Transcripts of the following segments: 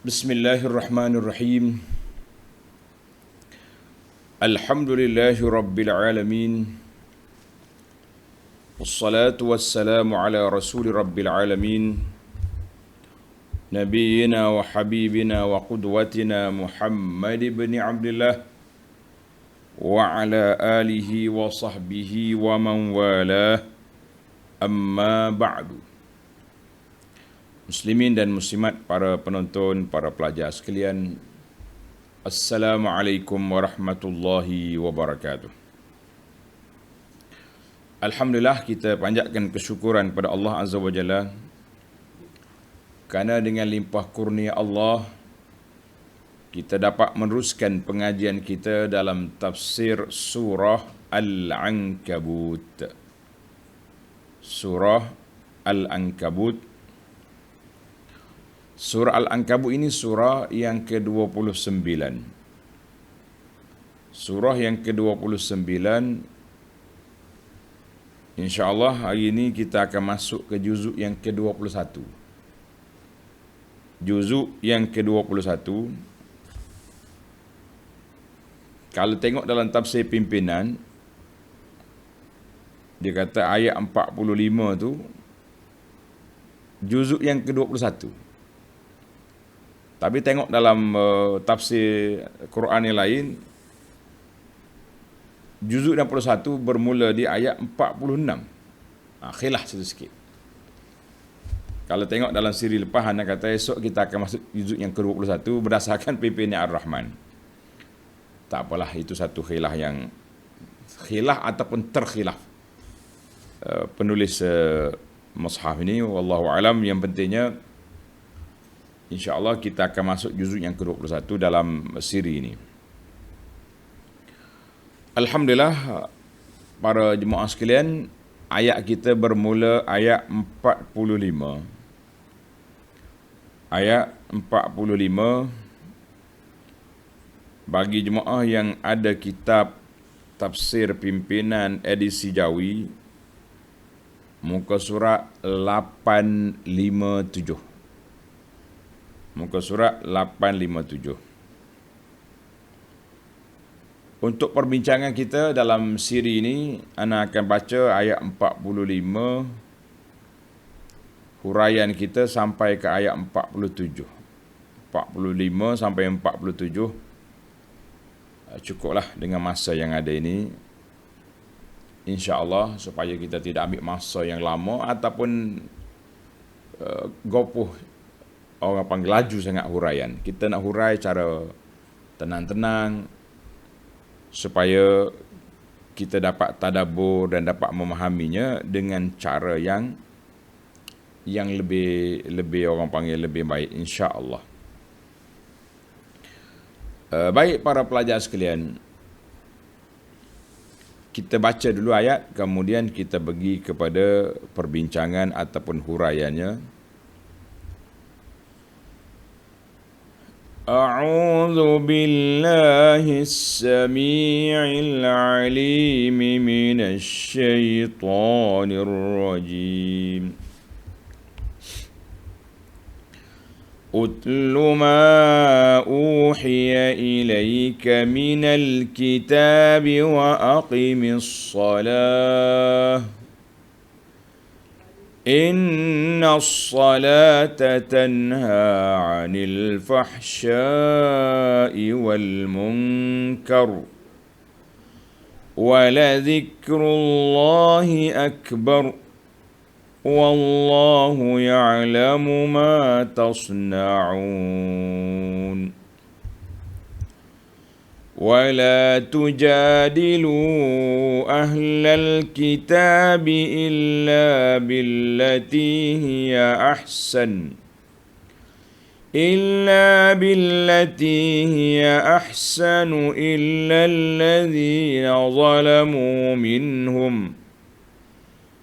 Bismillahirrahmanirrahim. Alhamdulillahi rabbil alamin. Wassalatu wassalamu ala rasuli rabbil alamin. Nabiyyina wa habibina wa qudwatina Muhammad ibn Abdullah wa ala alihi wa sahbihi wa man walah. Amma ba'du. Muslimin dan muslimat, para penonton, para pelajar sekalian, Assalamualaikum warahmatullahi wabarakatuh. Alhamdulillah, kita panjatkan kesyukuran pada Allah Azza wa Jalla kerana dengan limpah kurnia Allah kita dapat meneruskan pengajian kita dalam tafsir surah Al-Ankabut. Surah Al-Ankabut. Surah Al-Ankabut ini surah yang ke-29. Surah yang ke-29, insya-Allah hari ini kita akan masuk ke juzuk yang ke-21. Juzuk yang ke-21, kalau tengok dalam tafsir pimpinan, dia kata ayat 45 tu juzuk yang ke-21. Tapi tengok dalam tafsir Quran yang lain, juzuk 61 bermula di ayat 46. Khilaf sikit. Kalau tengok dalam siri lepas, anda kata esok kita akan masuk juzuk yang ke-21 berdasarkan pimpinan Ar-Rahman. Tak apalah, itu satu khilaf yang khilaf ataupun terkhilaf penulis mushaf ini, wallahu alam. Yang pentingnya insya-Allah kita akan masuk juzuk yang ke-21 dalam siri ini. Alhamdulillah, para jemaah sekalian, ayat kita bermula ayat 45. Ayat 45, bagi jemaah yang ada kitab tafsir pimpinan edisi Jawi, muka surat 857. Muka surat 857. Untuk perbincangan kita dalam siri ini, ana akan baca ayat 45, huraian kita sampai ke ayat 47. 45 sampai 47 cukuplah dengan masa yang ada ini, insya-Allah, supaya kita tidak ambil masa yang lama ataupun gopoh, orang panggil laju sangat huraian. Kita nak hurai cara tenang-tenang supaya kita dapat tadabbur dan dapat memahaminya dengan cara yang lebih orang panggil lebih baik, insya-Allah. Baik para pelajar sekalian, kita baca dulu ayat, kemudian kita pergi kepada perbincangan ataupun huraiannya. أعوذ بالله السميع العليم من الشيطان الرجيم أتل ما أوحي إليك من الكتاب وأقم الصلاة إن الصلاة تنهى عن الفحشاء والمنكر ولذكر الله أكبر والله يعلم ما تصنعون ولا تجادلوا أهل الكتاب إلا بالتي هي أحسن إلا الذين ظلموا منهم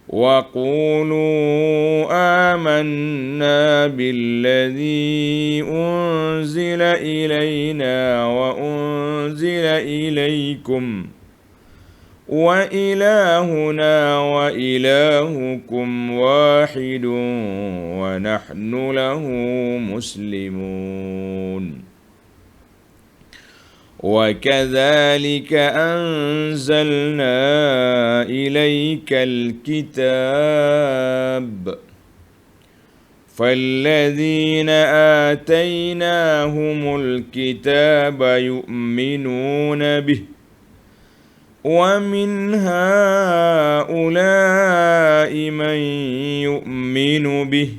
وقولوا آمنا بالذي أنزل إلينا وأنزل إليكم وإلهنا وإلهكم واحد ونحن له مسلمون وكذلك أنزلنا إليك الكتاب فالذين آتيناهم الكتاب يؤمنون به ومن هؤلاء من يؤمن به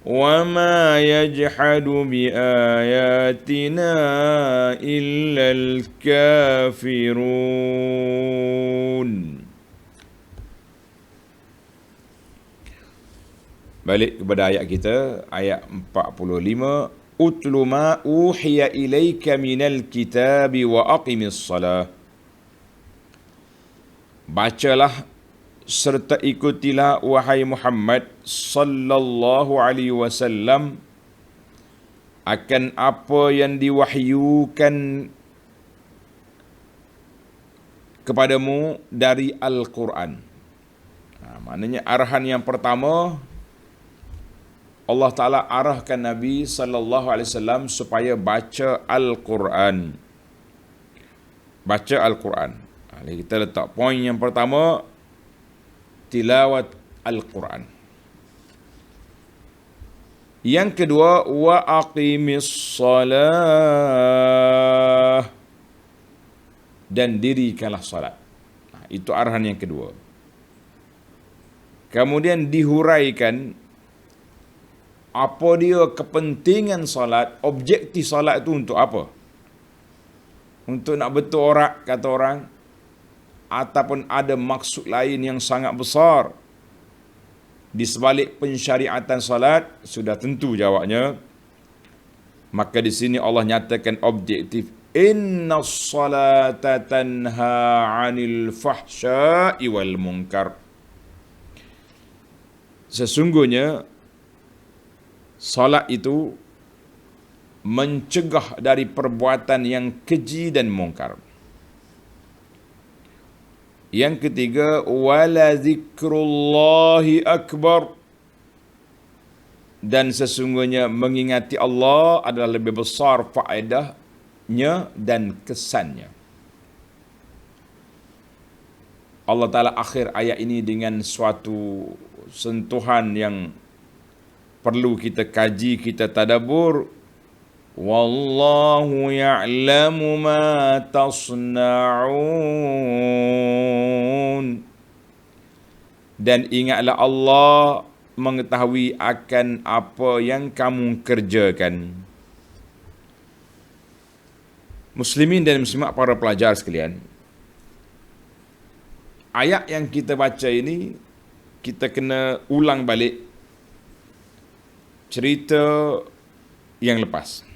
وما يجحد بآياتنا إلا الكافرون. Balik kepada ayat kita, ayat 45. Utlu ma uhiya ilaika minal kitabi wa aqimis salah. Bacalah serta ikutilah wahai Muhammad sallallahu alaihi wasallam akan apa yang diwahyukan kepadamu dari Al-Quran. Maknanya arahan yang pertama, Allah Ta'ala arahkan Nabi sallallahu alaihi wasallam supaya baca Al-Quran. Baca Al-Quran. Kita letak poin yang pertama, tilawat Al-Quran. Yang kedua, wa aqimis salah, dan dirikanlah salat. Itu arahan yang kedua. Kemudian dihuraikan apa dia kepentingan salat, objektif salat itu untuk apa? Untuk nak betul orak, kata orang, ataupun ada maksud lain yang sangat besar di sebalik pensyariatan salat? Sudah tentu jawabnya. Maka di sini Allah nyatakan objektif, innas salata tanha 'anil fahsya'i wal munkar. Sesungguhnya salat itu mencegah dari perbuatan yang keji dan mungkar. Yang ketiga, wala zikrullahi akbar, dan sesungguhnya mengingati Allah adalah lebih besar faedahnya dan kesannya. Allah Ta'ala akhir ayat ini dengan suatu sentuhan yang perlu kita kaji, kita tadabbur. Wallahu ya'lamu ma tasna'un. Dan ingatlah Allah mengetahui akan apa yang kamu kerjakan. Muslimin dan muslimat, para pelajar sekalian, ayat yang kita baca ini, kita kena ulang balik cerita yang lepas.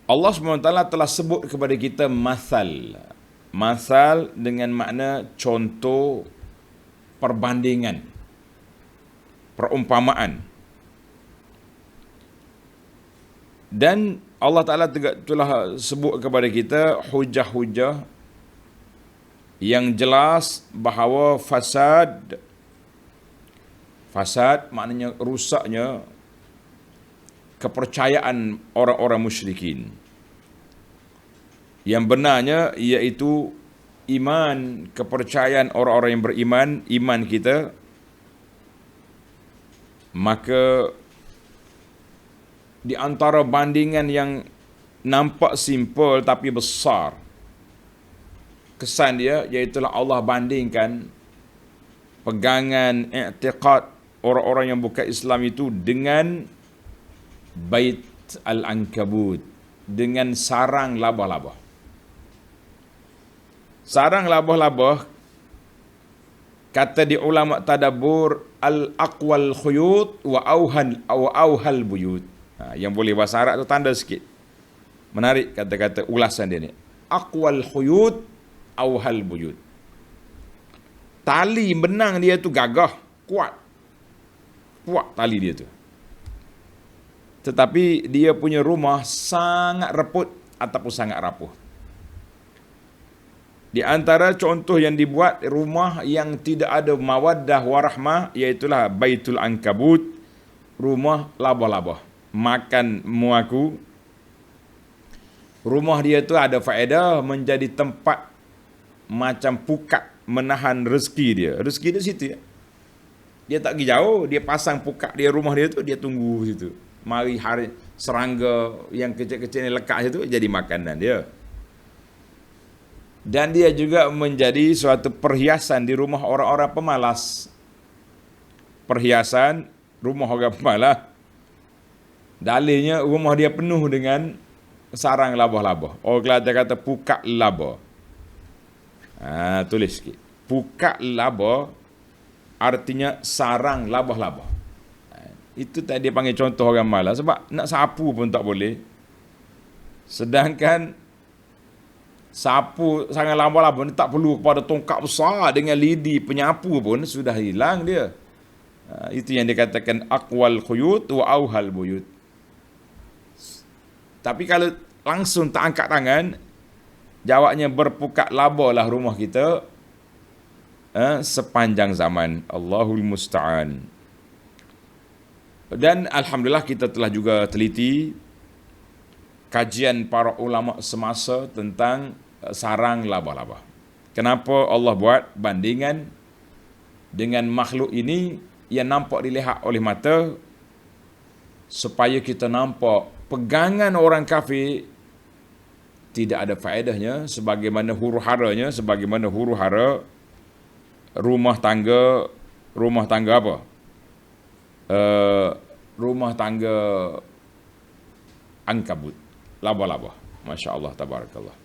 Allah SWT telah sebut kepada kita masal. Masal dengan makna contoh, perbandingan, perumpamaan. Dan Allah Ta'ala telah sebut kepada kita hujah-hujah yang jelas bahawa fasad maknanya rusaknya kepercayaan orang-orang musyrikin. Yang benarnya iaitu iman, kepercayaan orang-orang yang beriman, iman kita. Maka di antara bandingan yang nampak simple tapi besar kesan dia, iaitulah Allah bandingkan pegangan i'tiqad orang-orang yang bukan Islam itu dengan Bait Al-Ankabut, dengan sarang labah-labah. Sarang labah-labah, kata di ulama tadabbur, al-aqwal khuyut wa auhal buyut. Yang boleh bahasa Arab tu tanda sikit. Menarik kata-kata ulasan dia ni. Aqwal khuyut auhal buyut. Tali benang dia tu gagah, kuat. Kuat tali dia tu. Tetapi dia punya rumah sangat reput ataupun sangat rapuh. Di antara contoh yang dibuat rumah yang tidak ada mawaddah warahmah, iaitulah Baitul Ankabut, rumah labah-labah. Makan muaku. Rumah dia tu ada faedah menjadi tempat macam pukat menahan rezeki dia. Rezeki dia situ ya. Dia tak pergi jauh, dia pasang pukat dia rumah dia tu, dia tunggu situ. Mari hari serangga yang kecil-kecil ni lekat situ jadi makanan dia. Dan dia juga menjadi suatu perhiasan di rumah orang-orang pemalas. Perhiasan rumah orang pemalas. Dalilnya rumah dia penuh dengan sarang labah-labah. Orang Kelantan kata pukat laba. Tulis sikit. Pukat laba artinya sarang labah-labah. Itu tadi dia panggil contoh orang malas. Sebab nak sapu pun tak boleh. Sedangkan sapu sarang labah-labah ni tak perlu kepada tongkat besar dengan lidi penyapu pun sudah hilang dia. Itu yang dikatakan aqwal khuyut wa auhal buyut. Tapi kalau langsung tak angkat tangan, jawabnya berpukat laba lah rumah kita sepanjang zaman. Allahul musta'an. Dan alhamdulillah kita telah juga teliti kajian para ulama semasa tentang sarang laba-laba. Kenapa Allah buat bandingan dengan makhluk ini yang nampak dilihat oleh mata, supaya kita nampak pegangan orang kafir tidak ada faedahnya, sebagaimana huru-haranya, sebagaimana huru-hara rumah tangga apa? Rumah tangga Ankabut, laba-laba. Masya Allah, tabarakallah.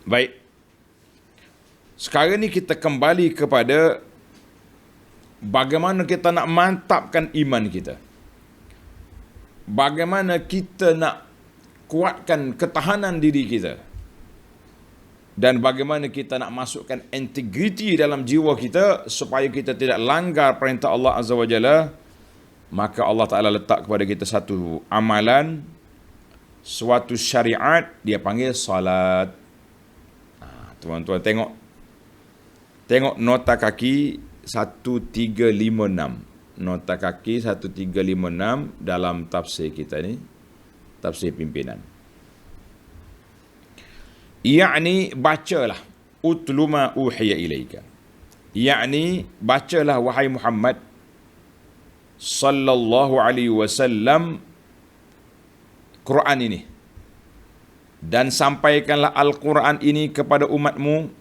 Baik. Sekarang ni kita kembali kepada bagaimana kita nak mantapkan iman kita. Bagaimana kita nak kuatkan ketahanan diri kita. Dan bagaimana kita nak masukkan integriti dalam jiwa kita supaya kita tidak langgar perintah Allah Azza wa Jalla. Maka Allah Ta'ala letak kepada kita satu amalan, suatu syariat, dia panggil salat. Tuan-tuan tengok nota kaki 1356. Nota kaki 1356 dalam tafsir kita ni, tafsir pimpinan. Ya'ni bacalah, utlu ma uhiya ilaika. Ya'ni bacalah wahai Muhammad sallallahu alaihi wasallam Quran ini, dan sampaikanlah Al-Quran ini kepada umatmu,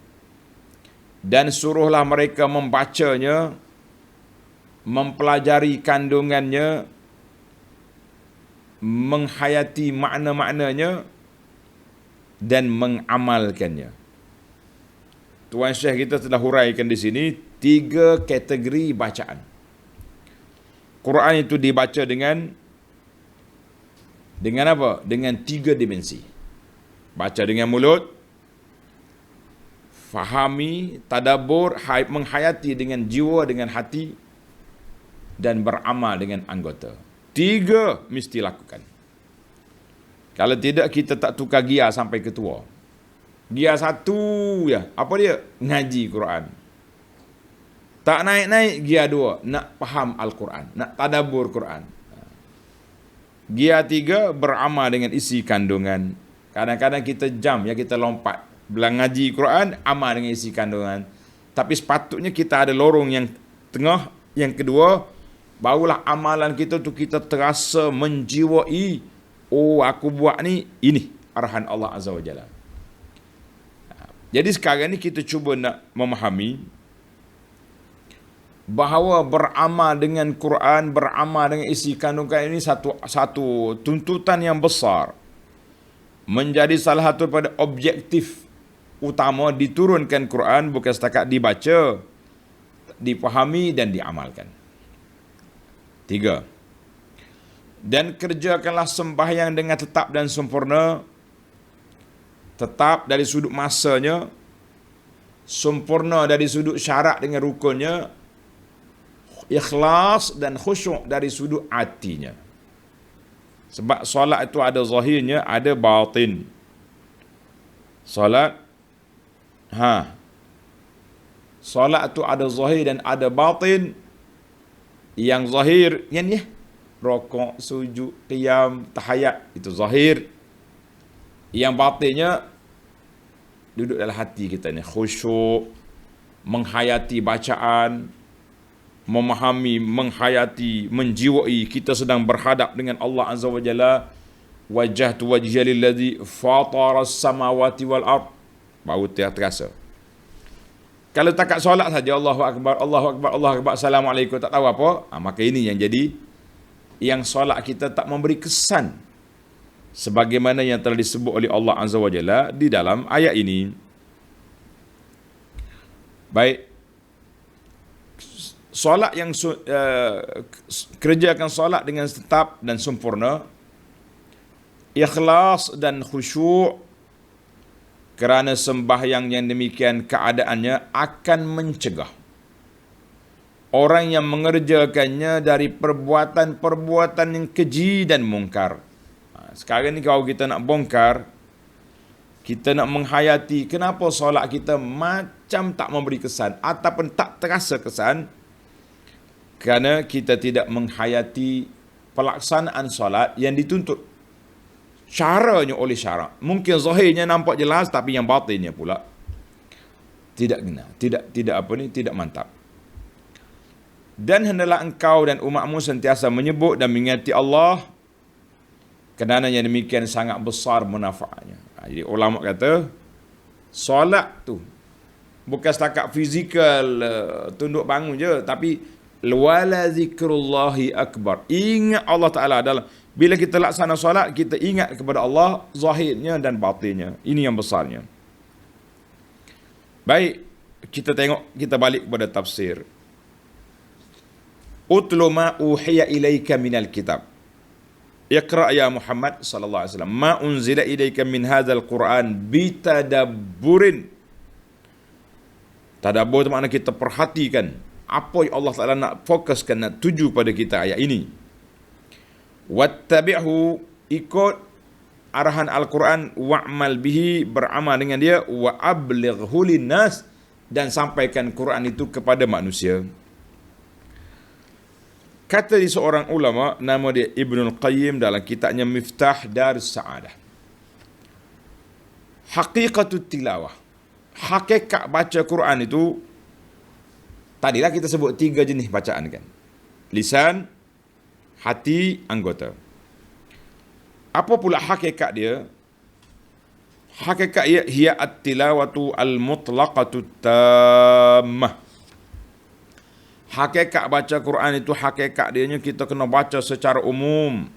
dan suruhlah mereka membacanya, mempelajari kandungannya, menghayati makna-maknanya, dan mengamalkannya. Tuan Syekh kita telah huraikan di sini 3 kategori bacaan. Quran itu dibaca dengan apa? Dengan 3 dimensi. Baca dengan mulut, fahami, tadabbur, menghayati dengan jiwa, dengan hati, dan beramal dengan anggota. 3 mesti lakukan. Kalau tidak, kita tak tukar gia sampai ketua. Gia 1 ya, apa dia? Ngaji Quran. Tak naik-naik gia 2, nak faham Al-Quran, nak tadabbur Quran. Gia 3, beramal dengan isi kandungan. Kadang-kadang kita jam ya, kita lompat belang ngaji Quran, amal dengan isi kandungan. Tapi sepatutnya kita ada lorong yang tengah, yang kedua, barulah amalan kita tu kita terasa menjiwai, oh aku buat ni, ini arahan Allah Azza wa Jalla. Jadi sekarang ni kita cuba nak memahami bahawa beramal dengan Quran, beramal dengan isi kandungan ini satu tuntutan yang besar, menjadi salah satu pada objektif utama diturunkan Quran, bukan setakat dibaca, dipahami dan diamalkan. 3. Dan kerjakanlah sembahyang dengan tetap dan sempurna. Tetap dari sudut masanya, sempurna dari sudut syarat dengan rukunnya, ikhlas dan khusyuk dari sudut hatinya. Sebab solat itu ada zahirnya, ada batin. Solat Solat tu ada zahir dan ada batin. Yang zahir, yang ni, rokok, sujud, qiyam, tahayat, itu zahir. Yang batinnya, duduk dalam hati kita ni, khusyuk, menghayati bacaan, memahami, menghayati, menjiwai kita sedang berhadap dengan Allah Azza wa Jalla. Wajjahtu wajhiya lilladzi fatara as-samawati wal ard. Baru terasa. Kalau takat solat saja, Allahu Akbar, Allahu Akbar, Allahu Akbar, Assalamualaikum, tak tahu apa, maka ini yang jadi, yang solat kita tak memberi kesan sebagaimana yang telah disebut oleh Allah Azza wa Jalla di dalam ayat ini. Baik, solat yang kerjakan solat dengan tetap dan sempurna, ikhlas dan khusyuk, kerana sembahyang yang demikian keadaannya akan mencegah orang yang mengerjakannya dari perbuatan-perbuatan yang keji dan mungkar. Sekarang ni kalau kita nak bongkar, kita nak menghayati kenapa solat kita macam tak memberi kesan ataupun tak terasa kesan, kerana kita tidak menghayati pelaksanaan solat yang dituntut. Caranya oleh syarak. Mungkin zahirnya nampak jelas, tapi yang batinnya pula tidak kena, tidak mantap. Dan hendaklah engkau dan umatmu sentiasa menyebut dan mengingati Allah, kerana yang demikian sangat besar manfaatnya. Jadi ulama kata, solat tu bukan setakat fizikal, tunduk bangun je, tapi wala zikrullahi akbar. Ingat Allah Ta'ala dalam, bila kita laksana solat, kita ingat kepada Allah zahirnya dan batinnya. Ini yang besarnya. Baik, kita tengok, kita balik kepada tafsir. Utlu ma uhiya ilaika minal kitab. Iqra ya Muhammad sallallahu alaihi wasallam ma unzila ilaika min hadzal Quran bitadabburin. Tadabbur itu makna kita perhatikan apa yang Allah Taala nak fokuskan, nak tuju pada kita ayat ini. Wattabi'hu, ikut arahan Al-Quran, wa'mal bihi, beramal dengan dia, wa ablighu linnas, dan sampaikan Quran itu kepada manusia. Kata di seorang ulama, nama dia Ibnul Qayyim, dalam kitabnya Miftah Darus Sa'adah, haqiqatut tilawah, hakikat baca Quran itu, tadilah kita sebut 3 jenis bacaan kan, lisan, hati, anggota. Apa pula hakikat dia? Hakikat ia hiya at-tilawatu al-mutlaqatu tammah. Hakikat baca Quran itu, hakikat dia kita kena baca secara umum,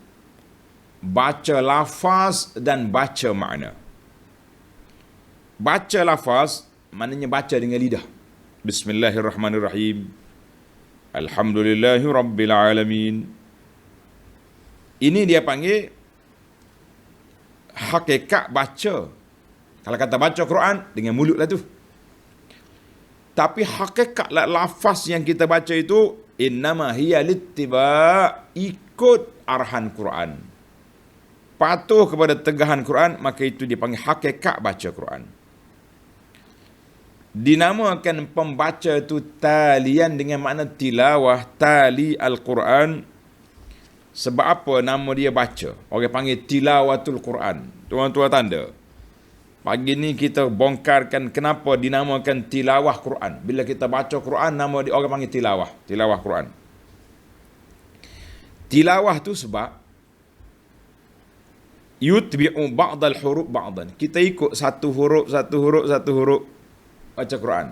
baca lafaz dan baca makna. Baca lafaz maknanya baca dengan lidah. Bismillahirrahmanirrahim. Alhamdulillahi rabbil alamin. Ini dia panggil hakikat baca. Kalau kata baca Quran, dengan mulut lah tu. Tapi hakikat lafaz yang kita baca itu, innama hiya littiba, ikut arahan Quran, patuh kepada tegahan Quran, maka itu dipanggil hakikat baca Quran. Dinamakan pembaca itu talian dengan makna tilawah, tali Al-Quran. Sebab apa nama dia baca? Orang panggil tilawatul Quran. Tuan-tuan tanda. Pagi ni kita bongkarkan kenapa dinamakan tilawah Quran. Bila kita baca Quran, nama dia orang panggil tilawah. Tilawah Quran. Tilawah tu sebab yutbi'u ba'dal huruf ba'dan. Kita ikut satu huruf baca Quran.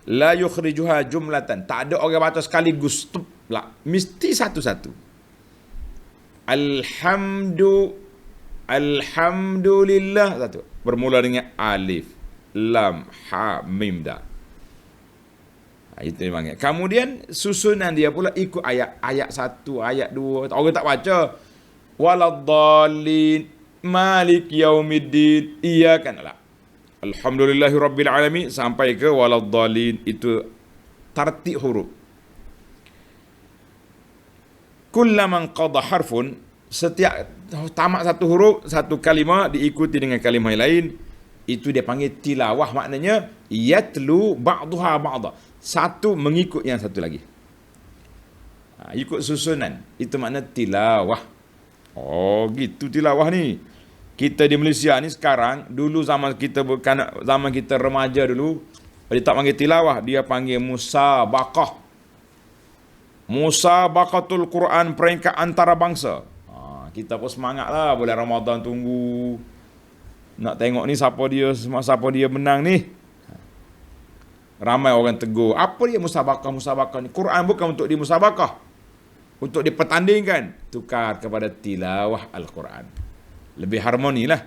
La yukhrijuha jumlatan. Tak ada orang baca sekaligus. Lah, mesti satu-satu. Alhamdulillah satu. Bermula dengan alif, lam, ha, mim, dah. Itu memangnya. Kemudian susunan dia pula ikut ayat. Ayat 1, ayat 2. Orang tak baca waladdallin, malik yaumiddin, iya kan lah. Alhamdulillahi rabbil alamin sampai ke waladdallin. Itu tartib huruf. Kullaman qada harfun, setiap tamat satu huruf, satu kalimah diikuti dengan kalimah yang lain. Itu dia panggil tilawah, maknanya yatlu ba'daha ba'da. Satu mengikut yang satu lagi. Ikut susunan. Itu makna tilawah. Oh, gitu tilawah ni. Kita di Malaysia ni sekarang, dulu zaman kita remaja dulu, dia tak panggil tilawah, dia panggil musabaqah. Musabaqatul Quran, peringkat antarabangsa. Kita pun semangat lah, bulan Ramadan tunggu. Nak tengok ni siapa dia menang ni. Ramai orang tegur, apa dia musabaqah ni? Quran bukan untuk dimusabaqah, untuk dipertandingkan. Tukar kepada tilawah Al-Quran. Lebih harmoni lah.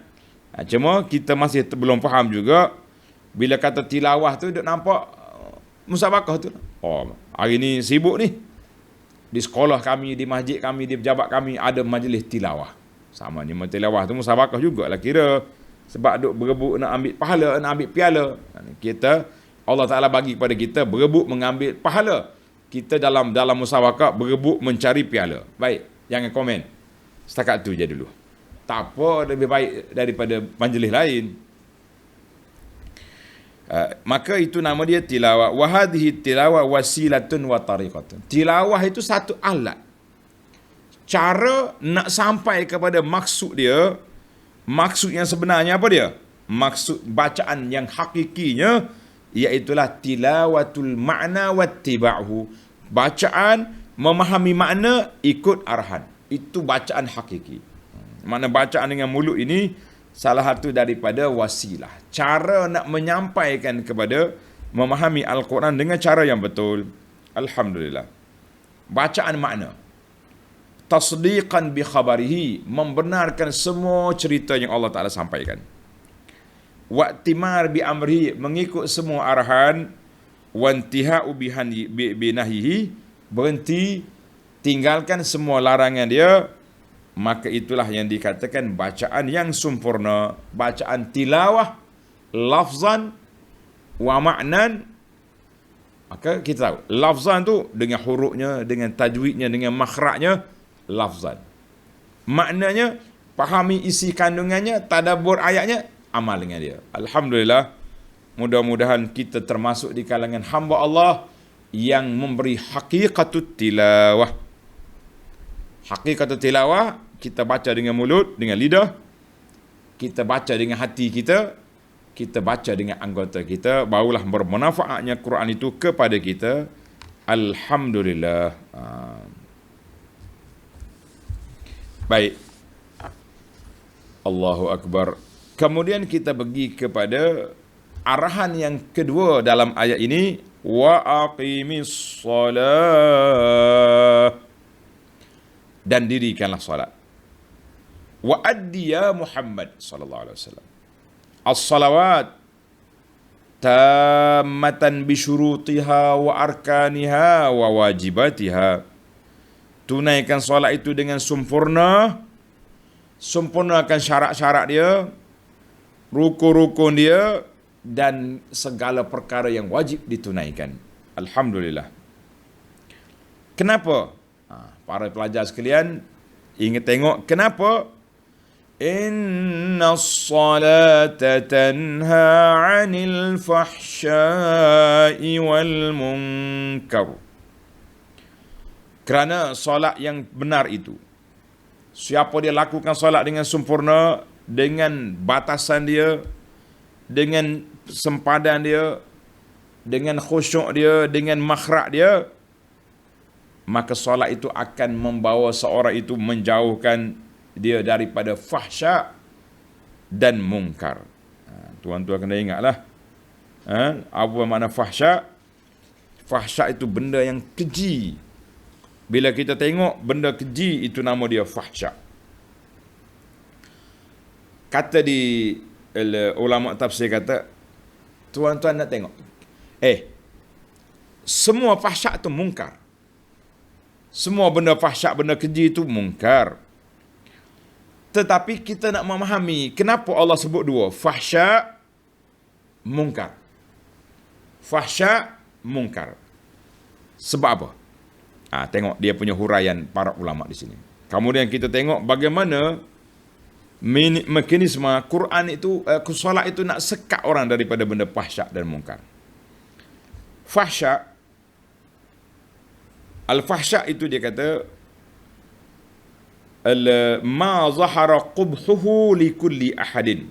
Cuma kita masih belum faham juga. Bila kata tilawah tu, duk nampak musabaqah tu. Oh, hari ni sibuk ni. Di sekolah kami, di masjid kami, di pejabat kami ada majlis tilawah. Sama ni, tilawah tu musabaqah jugalah kira. Sebab duk berebut nak ambil pahala, nak ambil piala. Kita, Allah Ta'ala bagi kepada kita berebut mengambil pahala. Kita dalam musabaqah berebut mencari piala. Baik, jangan komen. Setakat tu je dulu. Tak apa lebih baik daripada majlis lain. Maka itu nama dia tilawah. Wa hadhihi tilawah wasilatun wa tariqatun. Tilawah itu satu alat. Cara nak sampai kepada maksud dia. Maksud yang sebenarnya apa dia? Maksud bacaan yang hakikinya iaitulah tilawatul ma'na wattiba'hu. Bacaan memahami makna, ikut arahan. Itu bacaan hakiki. Makna bacaan dengan mulut ini salah satu daripada wasilah. Cara nak menyampaikan kepada memahami Al-Quran dengan cara yang betul. Alhamdulillah. Bacaan makna. Tasdiqan bi khabarihi, membenarkan semua cerita yang Allah Ta'ala sampaikan. Wa'timar bi amrihi, mengikut semua arahan. Wantiha'u bi nahyihi, berhenti, tinggalkan semua larangan dia. Maka itulah yang dikatakan bacaan yang sempurna. Bacaan tilawah, lafzan wa ma'nan. Maka kita tahu, lafzan tu dengan hurufnya, dengan tajwidnya, dengan makhrajnya, lafzan. Maknanya, fahami isi kandungannya, tadabbur ayatnya, amal dengan dia. Alhamdulillah, mudah-mudahan kita termasuk di kalangan hamba Allah yang memberi hakikatut tilawah. Hakikatut tilawah, kita baca dengan mulut, dengan lidah, kita baca dengan hati kita, kita baca dengan anggota kita, barulah bermanfaatnya Quran itu kepada kita. Alhamdulillah. Baik. Allahu Akbar. Kemudian kita pergi kepada arahan yang kedua dalam ayat ini. Wa aqimis salah. Dan dirikanlah salat. Wa addiya Muhammad sallallahu alaihi wasallam as-salawat tammatan bi syurutiha wa arkaniha wa wajibatiha. Tunaikan solat itu dengan sempurna. Sempurnakan syarat-syarat dia, rukun-rukun dia, dan segala perkara yang wajib ditunaikan. Alhamdulillah. Kenapa? Para pelajar sekalian, ingat tengok kenapa? Inna as-salata tanha 'anil fahsya'i wal munkar. Kerana solat yang benar itu, siapa dia lakukan solat dengan sempurna, dengan batasan dia, dengan sempadan dia, dengan khusyuk dia, dengan makhraj dia, maka solat itu akan membawa seorang itu menjauhkan dia daripada fahsya dan mungkar. Tuan-tuan kena ingatlah. Apa makna fahsya? Fahsya itu benda yang keji. Bila kita tengok benda keji, itu nama dia fahsya. Kata di ulama tafsir kata, tuan-tuan nak tengok. Semua fahsya itu mungkar. Semua benda fahsya, benda keji itu mungkar. Tetapi kita nak memahami kenapa Allah sebut dua, fahsya, mungkar. Fahsya, mungkar. Sebab apa? Tengok dia punya huraian para ulama di sini. Kemudian kita tengok bagaimana mekanisme Quran itu, solat itu nak sekat orang daripada benda fahsyak dan mungkar. Fahsyak, al-fahsyak itu dia kata ma zahara qubhuhu li kulli ahadin.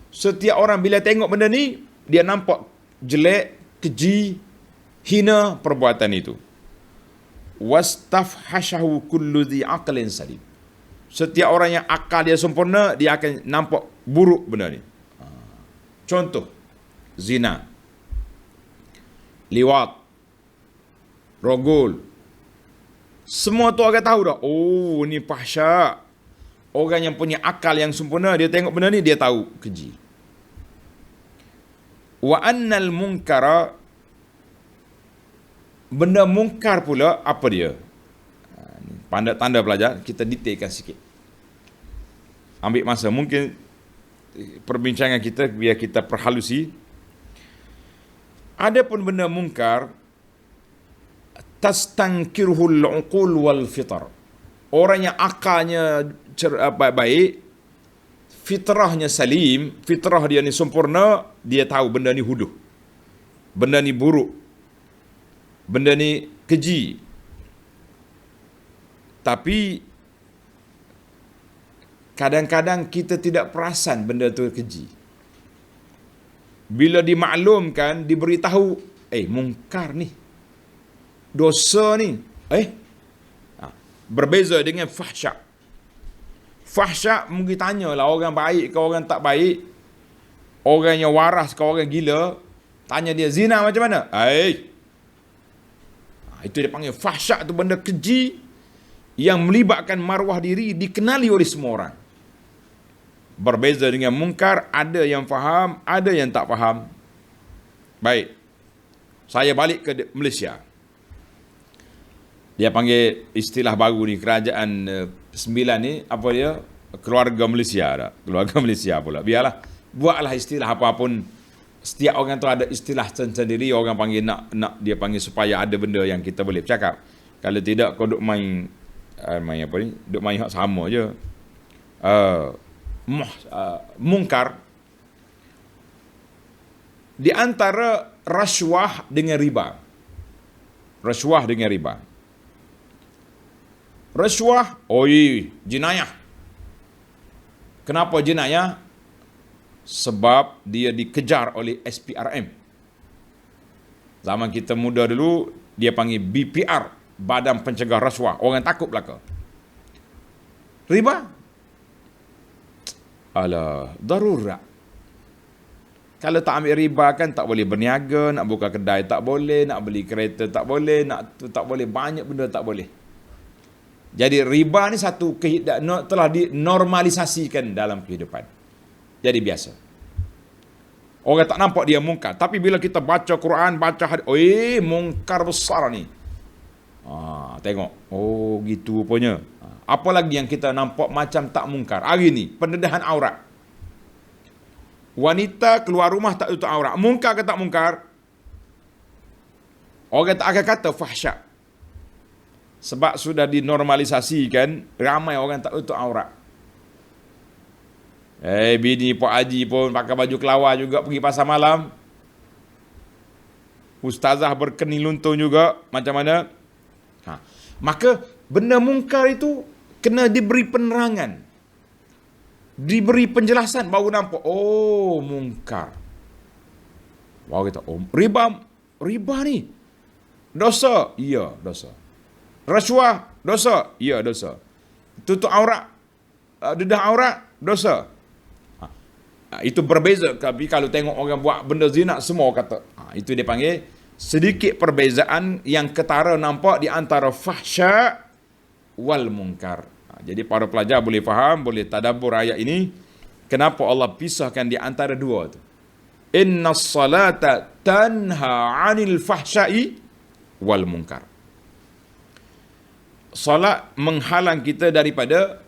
Setiap orang bila tengok benda ni, dia nampak jelek, keji, hina perbuatan itu. Wastafhashahu kullu dhi aqlin salim. Setiap orang yang akal dia sempurna, dia akan nampak buruk benda ni. Contoh, zina, liwat, rogol. Semua tu orang tahu dah. Oh, ni fahsyak. Orang yang punya akal yang sempurna, dia tengok benda ni, dia tahu keji. Wa annal munkara, benda mungkar pula, apa dia? Tanda pelajar, kita detailkan sikit. Ambil masa, mungkin perbincangan kita biar kita perhalusi. Ada pun benda mungkar, tastankirhul uqul wal fitar. Orang yang akalnya baik, fitrahnya salim, fitrah dia ni sempurna, dia tahu benda ni huduh, benda ni buruk, benda ni keji. Tapi kadang-kadang kita tidak perasan benda tu keji. Bila dimaklumkan, diberitahu, mungkar ni, dosa ni, berbeza dengan fahsyak. Fahsyak mungkin tanyalah orang baik ke orang tak baik, orang yang waras ke orang gila, tanya dia zina macam mana? Itu dia panggil fahsyak, tu benda keji yang melibatkan maruah diri, dikenali oleh semua orang. Berbeza dengan mungkar, ada yang faham, ada yang tak faham. Baik, saya balik ke Malaysia. Dia panggil istilah baru ni, kerajaan 9 ni, apa dia? Keluarga Malaysia dah. Keluarga Malaysia pula. Biarlah, buatlah istilah apa pun. Setiap orang tu ada istilah sendiri, orang panggil nak dia panggil supaya ada benda yang kita boleh bercakap. Kalau tidak, kau duk main apa ni? Duk main hak sama je. Mungkar di antara rasuah dengan riba. Rasuah dengan riba. Rasuah, jenayah. Kenapa jenayah? Sebab dia dikejar oleh SPRM. Zaman kita muda dulu, dia panggil BPR, Badan Pencegah Rasuah. Orang takut belaka. Riba? Alah, darurat. Kalau tak ambil riba kan tak boleh berniaga, nak buka kedai tak boleh, nak beli kereta tak boleh, tak boleh, banyak benda tak boleh. Jadi riba ni satu telah dinormalisasikan dalam kehidupan. Jadi biasa. Orang tak nampak dia mungkar. Tapi bila kita baca Quran, baca hadis, mungkar besar ni. Tengok. Gitu rupanya. Apa lagi yang kita nampak macam tak mungkar? Hari ni, pendedahan aurat. Wanita keluar rumah tak tutup aurat. Mungkar ke tak mungkar? Orang tak akan kata fahsyak. Sebab sudah dinormalisasikan, ramai orang tak tutup aurat. Bini Pak Haji pun pakai baju kelawar juga pergi pasar malam. Ustazah berkening luntun juga. Macam mana? Maka benda mungkar itu kena diberi penerangan, diberi penjelasan, baru nampak mungkar. Baru kita riba ni dosa. Ya, dosa. Rasuah dosa. Ya, dosa. Tutup aurat, dedah aurat, dosa. Itu berbeza. Tapi kalau tengok orang buat benda zina, semua kata. Itu dia panggil sedikit perbezaan yang ketara nampak di antara fahsyak wal munkar. Jadi para pelajar boleh faham, boleh tadabbur ayat ini. Kenapa Allah pisahkan di antara dua tu? Innas salata tanha 'anil fahsya'i wal munkar. Salat menghalang kita daripada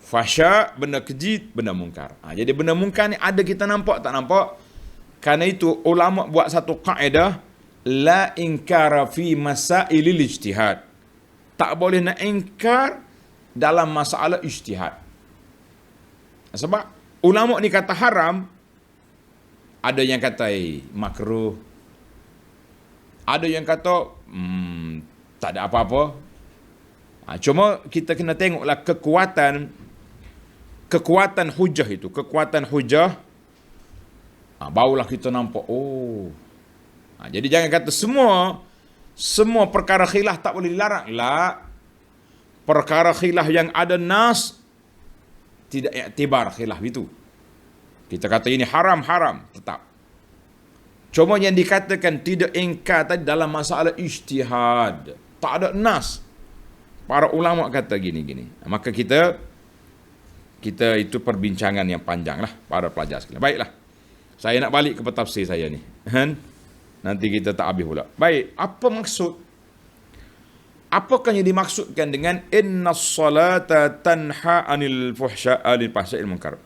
fahsyak, benda keji, benda mungkar. Jadi benda mungkar ni ada kita nampak tak nampak. Karena itu ulama buat satu kaedah, la inkara fi masailil ijtihad. Tak boleh nak ingkar dalam masalah ijtihad. Sebab ulama ni kata haram, ada yang kata makruh, ada yang kata tak ada apa-apa. Cuma kita kena tengoklah kekuatan hujah itu, kekuatan hujah, barulah kita nampak, jadi jangan kata semua perkara khilaf tak boleh dilarang. La, perkara khilaf yang ada nas tidak iktibar khilaf itu. Kita kata ini haram tetap. Cuma yang dikatakan tidak ingkar tadi dalam masalah ijtihad, tak ada nas. Para ulama kata gini. Maka kita itu perbincangan yang panjang lah para pelajar sekalian. Baiklah, saya nak balik ke tafsir saya ni. Nanti kita tak habis pula. Baik, apa maksud? Apakah yang dimaksudkan dengan innas salata tanha anil fuhsya'i fahsya'il munkar?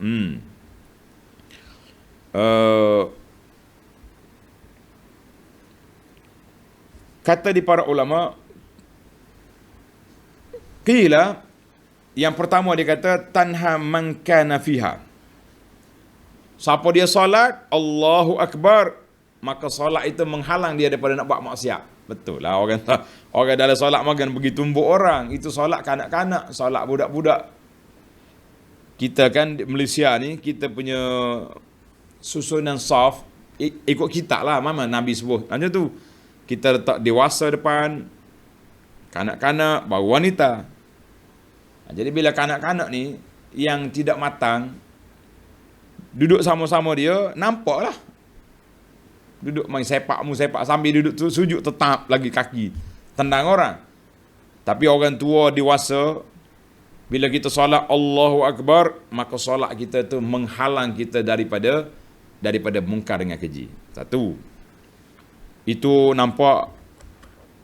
Kata di para ulama, qila, yang pertama dia kata tanha man kana fiha. Siapa dia solat, Allahu Akbar, maka solat itu menghalang dia daripada nak buat maksiat. Betul lah, orang dalam solat makan pergi tumbuk orang. Itu solat kanak-kanak, solat budak-budak. Kita kan di Malaysia ni, kita punya susunan saf ikut kita lah, mama Nabi sebut. Macam tu. Kita letak dewasa depan, kanak-kanak, baru wanita. Jadi bila kanak-kanak ni yang tidak matang duduk sama-sama dia, nampak lah. Duduk main sepak sambil duduk tu sujud tetap lagi kaki. Tendang orang. Tapi orang tua dewasa, bila kita solat Allahu Akbar, maka solat kita tu menghalang kita daripada mungkar dengan keji. Satu. Itu nampak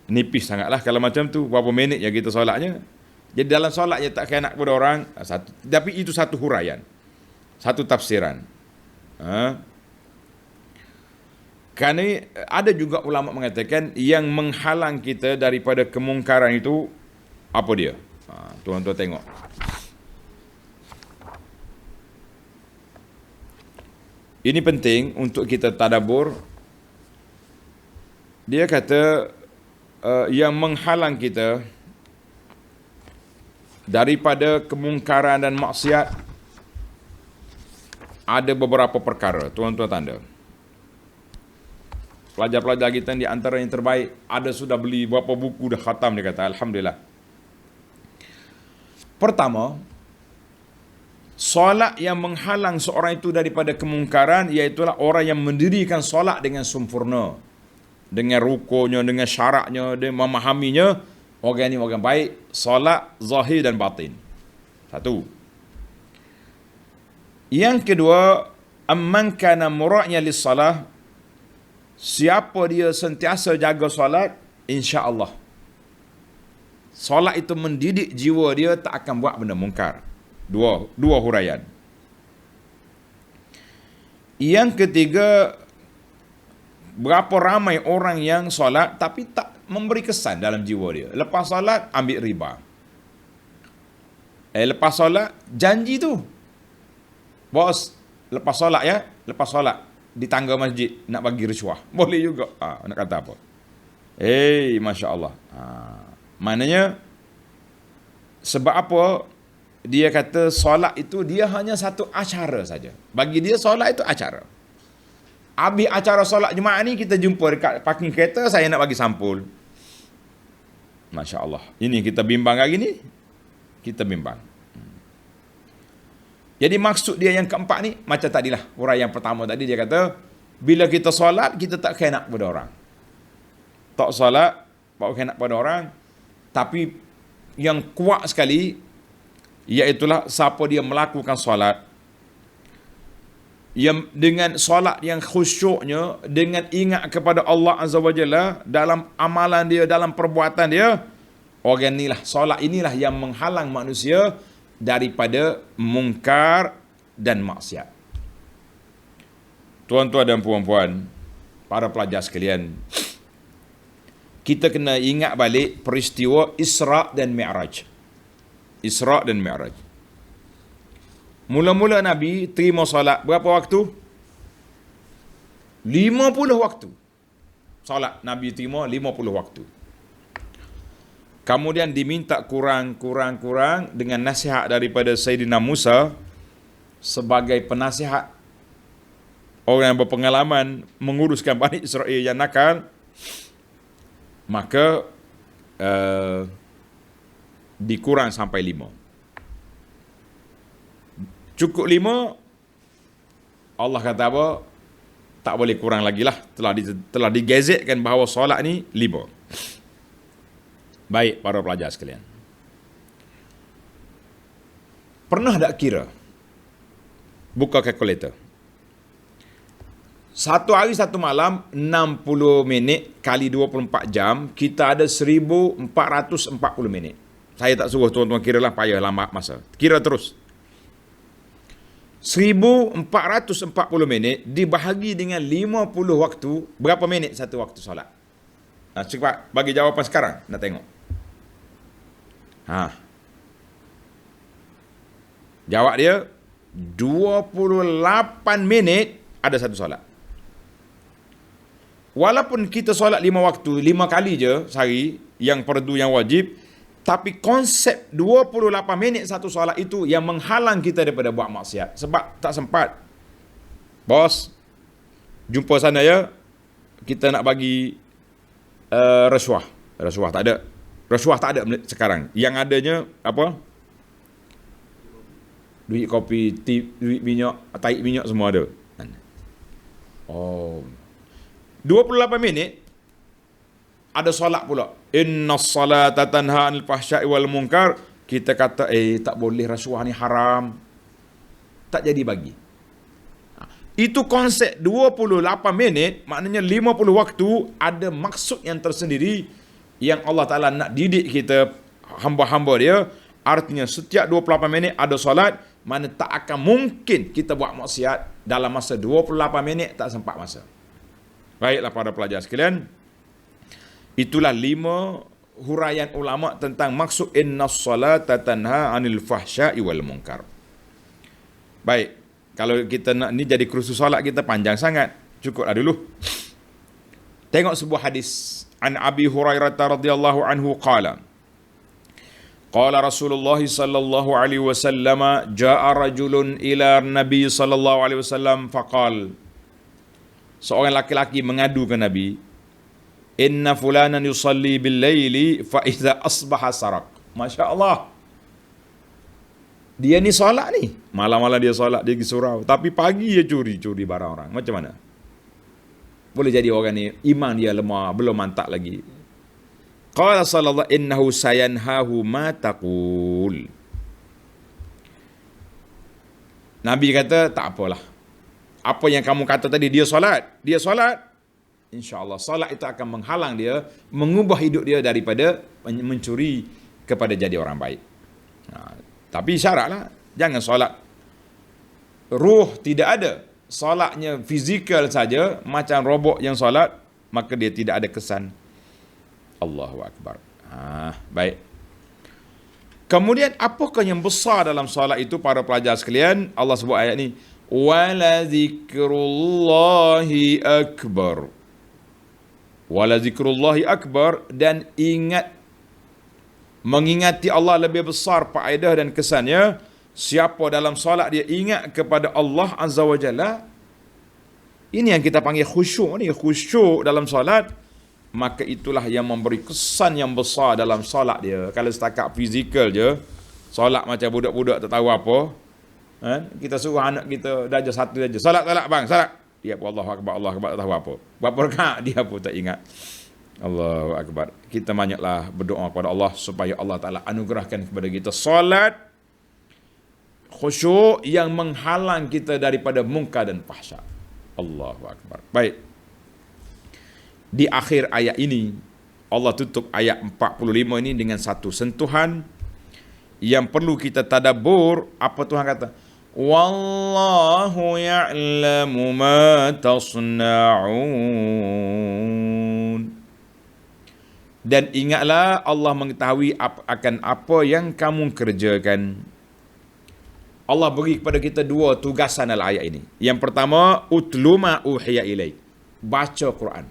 nipis sangatlah kalau macam tu. Berapa minit yang kita solatnya. Jadi dalam solatnya tak kena kepada orang. Satu. Tapi itu satu huraian. Satu tafsiran. Kerana ada juga ulama mengatakan yang menghalang kita daripada kemungkaran itu apa dia? Tuan-tuan tengok. Ini penting untuk kita tadabbur. Dia kata yang menghalang kita daripada kemungkaran dan maksiat ada beberapa perkara. Tuan-tuan tanda. Pelajar-pelajar kita di antara yang terbaik, ada sudah beli berapa buku dah khatam, dia kata. Alhamdulillah. Pertama, solat yang menghalang seorang itu daripada kemungkaran, iaitulah orang yang mendirikan solat dengan sempurna. Dengan rukunya, dengan syaratnya, dengan memahaminya. Orang ini orang baik, solat zahir dan batin. Satu. Yang kedua, amman kana mura'nya lis-salah, siapa dia sentiasa jaga solat, insya-Allah solat itu mendidik jiwa dia tak akan buat benda mungkar. Dua huraian. Yang ketiga, berapa ramai orang yang solat tapi tak memberi kesan dalam jiwa dia. Lepas solat ambil riba. Lepas solat janji tu. Bos, lepas solat di tangga masjid nak bagi risuah. Boleh juga. Nak kata apa? Masya Allah. Maknanya sebab apa dia kata solat itu dia hanya satu acara saja. Bagi dia solat itu acara. Habis acara solat Jumaat ni kita jumpa dekat parking kereta, saya nak bagi sampul. Masya Allah. Ini kita bimbang hari ni. Kita bimbang. Jadi maksud dia yang keempat ni macam tadilah. Huraian yang pertama tadi dia kata bila kita solat kita tak kena pada orang. Tak solat tak kena pada orang. Tapi yang kuat sekali iaitulah siapa dia melakukan solat yang dengan solat yang khusyuknya, dengan ingat kepada Allah Azza wa Jalla dalam amalan dia, dalam perbuatan dia, orang inilah, solat inilah yang menghalang manusia daripada mungkar dan maksiat. Tuan-tuan dan puan-puan, para pelajar sekalian, kita kena ingat balik peristiwa Isra' dan Mi'raj. Isra' dan Mi'raj. Mula-mula Nabi terima solat berapa waktu? 50 waktu. Solat Nabi terima 50 waktu. Kemudian diminta kurang dengan nasihat daripada Sayyidina Musa sebagai penasihat orang yang berpengalaman menguruskan Bani Israel yang nakal, maka dikurang sampai 5. Cukup 5, Allah kata apa? Tak boleh kurang lagi lah. Telah digazetkan bahawa solat ni 5. Baik para pelajar sekalian. Pernah tak kira? Buka kalkulator. Satu hari satu malam 60 minit kali 24 jam, kita ada 1440 minit. Saya tak suruh tuan-tuan kira lah, payah lama masa. Kira terus. 1440 minit dibahagi dengan 50 waktu, berapa minit satu waktu solat? Cepat bagi jawapan sekarang, nak tengok. Jawab dia 28 minit ada satu solat. Walaupun kita solat 5 waktu, 5 kali je sehari, yang fardu yang wajib, tapi konsep 28 minit satu solat itu yang menghalang kita daripada buat maksiat. Sebab tak sempat. Bos, jumpa sana ya, kita nak bagi rasuah. Rasuah tak ada. Rasuah tak ada sekarang. Yang adanya apa? Duit kopi, duit minyak, taik minyak semua ada. 28 minit ada solat pula. Innas salata tanha 'anil fahsya'i wal munkar. Kita kata tak boleh, rasuah ni haram. Tak jadi bagi. Itu konsep 28 minit, maknanya 50 waktu ada maksud yang tersendiri yang Allah Ta'ala nak didik kita, hamba-hamba dia. Artinya setiap 28 minit ada solat, mana tak akan mungkin kita buat maksiat dalam masa 28 minit, tak sempat masa. Baiklah para pelajar sekalian, itulah 5 huraian ulama tentang maksud innas salata tanha 'anil fahsya'i wal munkar. Baik, kalau kita nak ni jadi kursus solat kita panjang sangat, cukuplah dulu. Tengok sebuah hadis. An Abi Hurairah radhiyallahu anhu qala Rasulullah sallallahu alaihi wasallam jaa rajulun ila Nabi sallallahu alaihi wasallam faqal. Seorang laki-laki mengadu ke Nabi, inna fulanan yusalli bil laili fa idza asbaha sarak. Masya-Allah. Dia ni solat ni, malam-malam dia solat, dia pergi surau, tapi pagi dia curi barang orang. Macam mana? Boleh jadi orang ni iman dia lemah, belum mantap lagi. Qala sallallahu innahu sayanhahu ma taqul. Nabi kata, tak apalah. Apa yang kamu kata tadi, dia solat, insya-Allah solat itu akan menghalang dia, mengubah hidup dia daripada mencuri kepada jadi orang baik. Tapi syaratlah, jangan solat ruh tidak ada. Solatnya fizikal saja, macam robot yang solat, maka dia tidak ada kesan. Allahu Akbar. Baik. Kemudian apakah yang besar dalam solat itu para pelajar sekalian? Allah sebut ayat ni, wala zikrullahi akbar. Wala zikrullahi akbar, dan mengingati Allah lebih besar faedah dan kesannya. Siapa dalam solat dia ingat kepada Allah Azza wa Jalla, ini yang kita panggil khusyuk ni, khusyuk dalam solat, maka itulah yang memberi kesan yang besar dalam solat dia. Kalau setakat fizikal je, solat macam budak-budak tak tahu apa, kita suruh anak kita darjah 1 saja, solat bang, solat, dia pun Allahu Akbar tak tahu apa. Berapa rakaat dia pun tak ingat. Allahu Akbar. Kita banyaklah berdoa kepada Allah supaya Allah Ta'ala anugerahkan kepada kita solat khusyuk yang menghalang kita daripada munkar dan fahsya. Allahu Akbar. Baik. Di akhir ayat ini, Allah tutup ayat 45 ini dengan satu sentuhan yang perlu kita tadabbur. Apa Tuhan kata? Wallahu ya'lamu ma tasna'un. Dan ingatlah Allah mengetahui akan apa yang kamu kerjakan. Allah beri kepada kita dua tugasan dalam ayat ini. Yang pertama, utlu ma uhiya ilaik. Baca Quran.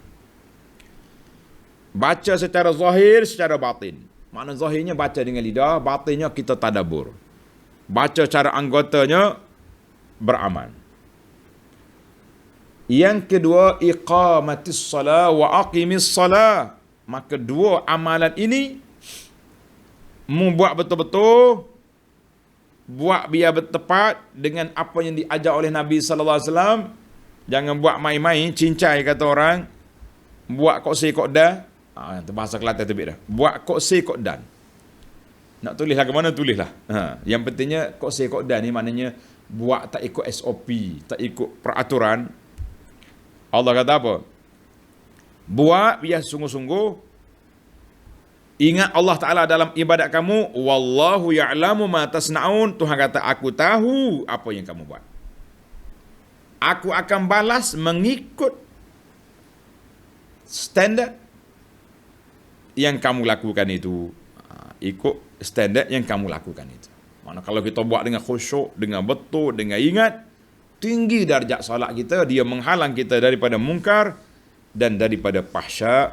Baca secara zahir, secara batin. Makna zahirnya baca dengan lidah, batinnya kita tadabbur. Baca cara anggotanya beramal. Yang kedua, iqamatis salah wa aqimis salah. Maka dua amalan ini membuat betul-betul, buat biar bertepat dengan apa yang diajar oleh Nabi sallallahu alaihi wasallam. Jangan buat main-main, cincai kata orang. Buat kok se kok dah. Itu bahasa Kelantan terbit dah. Buat kok se kok dan. Nak tulislah ke mana tulislah. Yang pentingnya kok se kok dan ni maknanya buat tak ikut SOP, tak ikut peraturan. Allah kata apa? Buat biar sungguh-sungguh. Ingat Allah Ta'ala dalam ibadat kamu. Wallahu ya'lamu ma tasna'un. Tuhan kata, aku tahu apa yang kamu buat. Aku akan balas mengikut standard yang kamu lakukan itu. Ikut standard yang kamu lakukan itu. Mana kalau kita buat dengan khusyuk, dengan betul, dengan ingat, tinggi darjat solat kita, dia menghalang kita daripada mungkar dan daripada fahsya,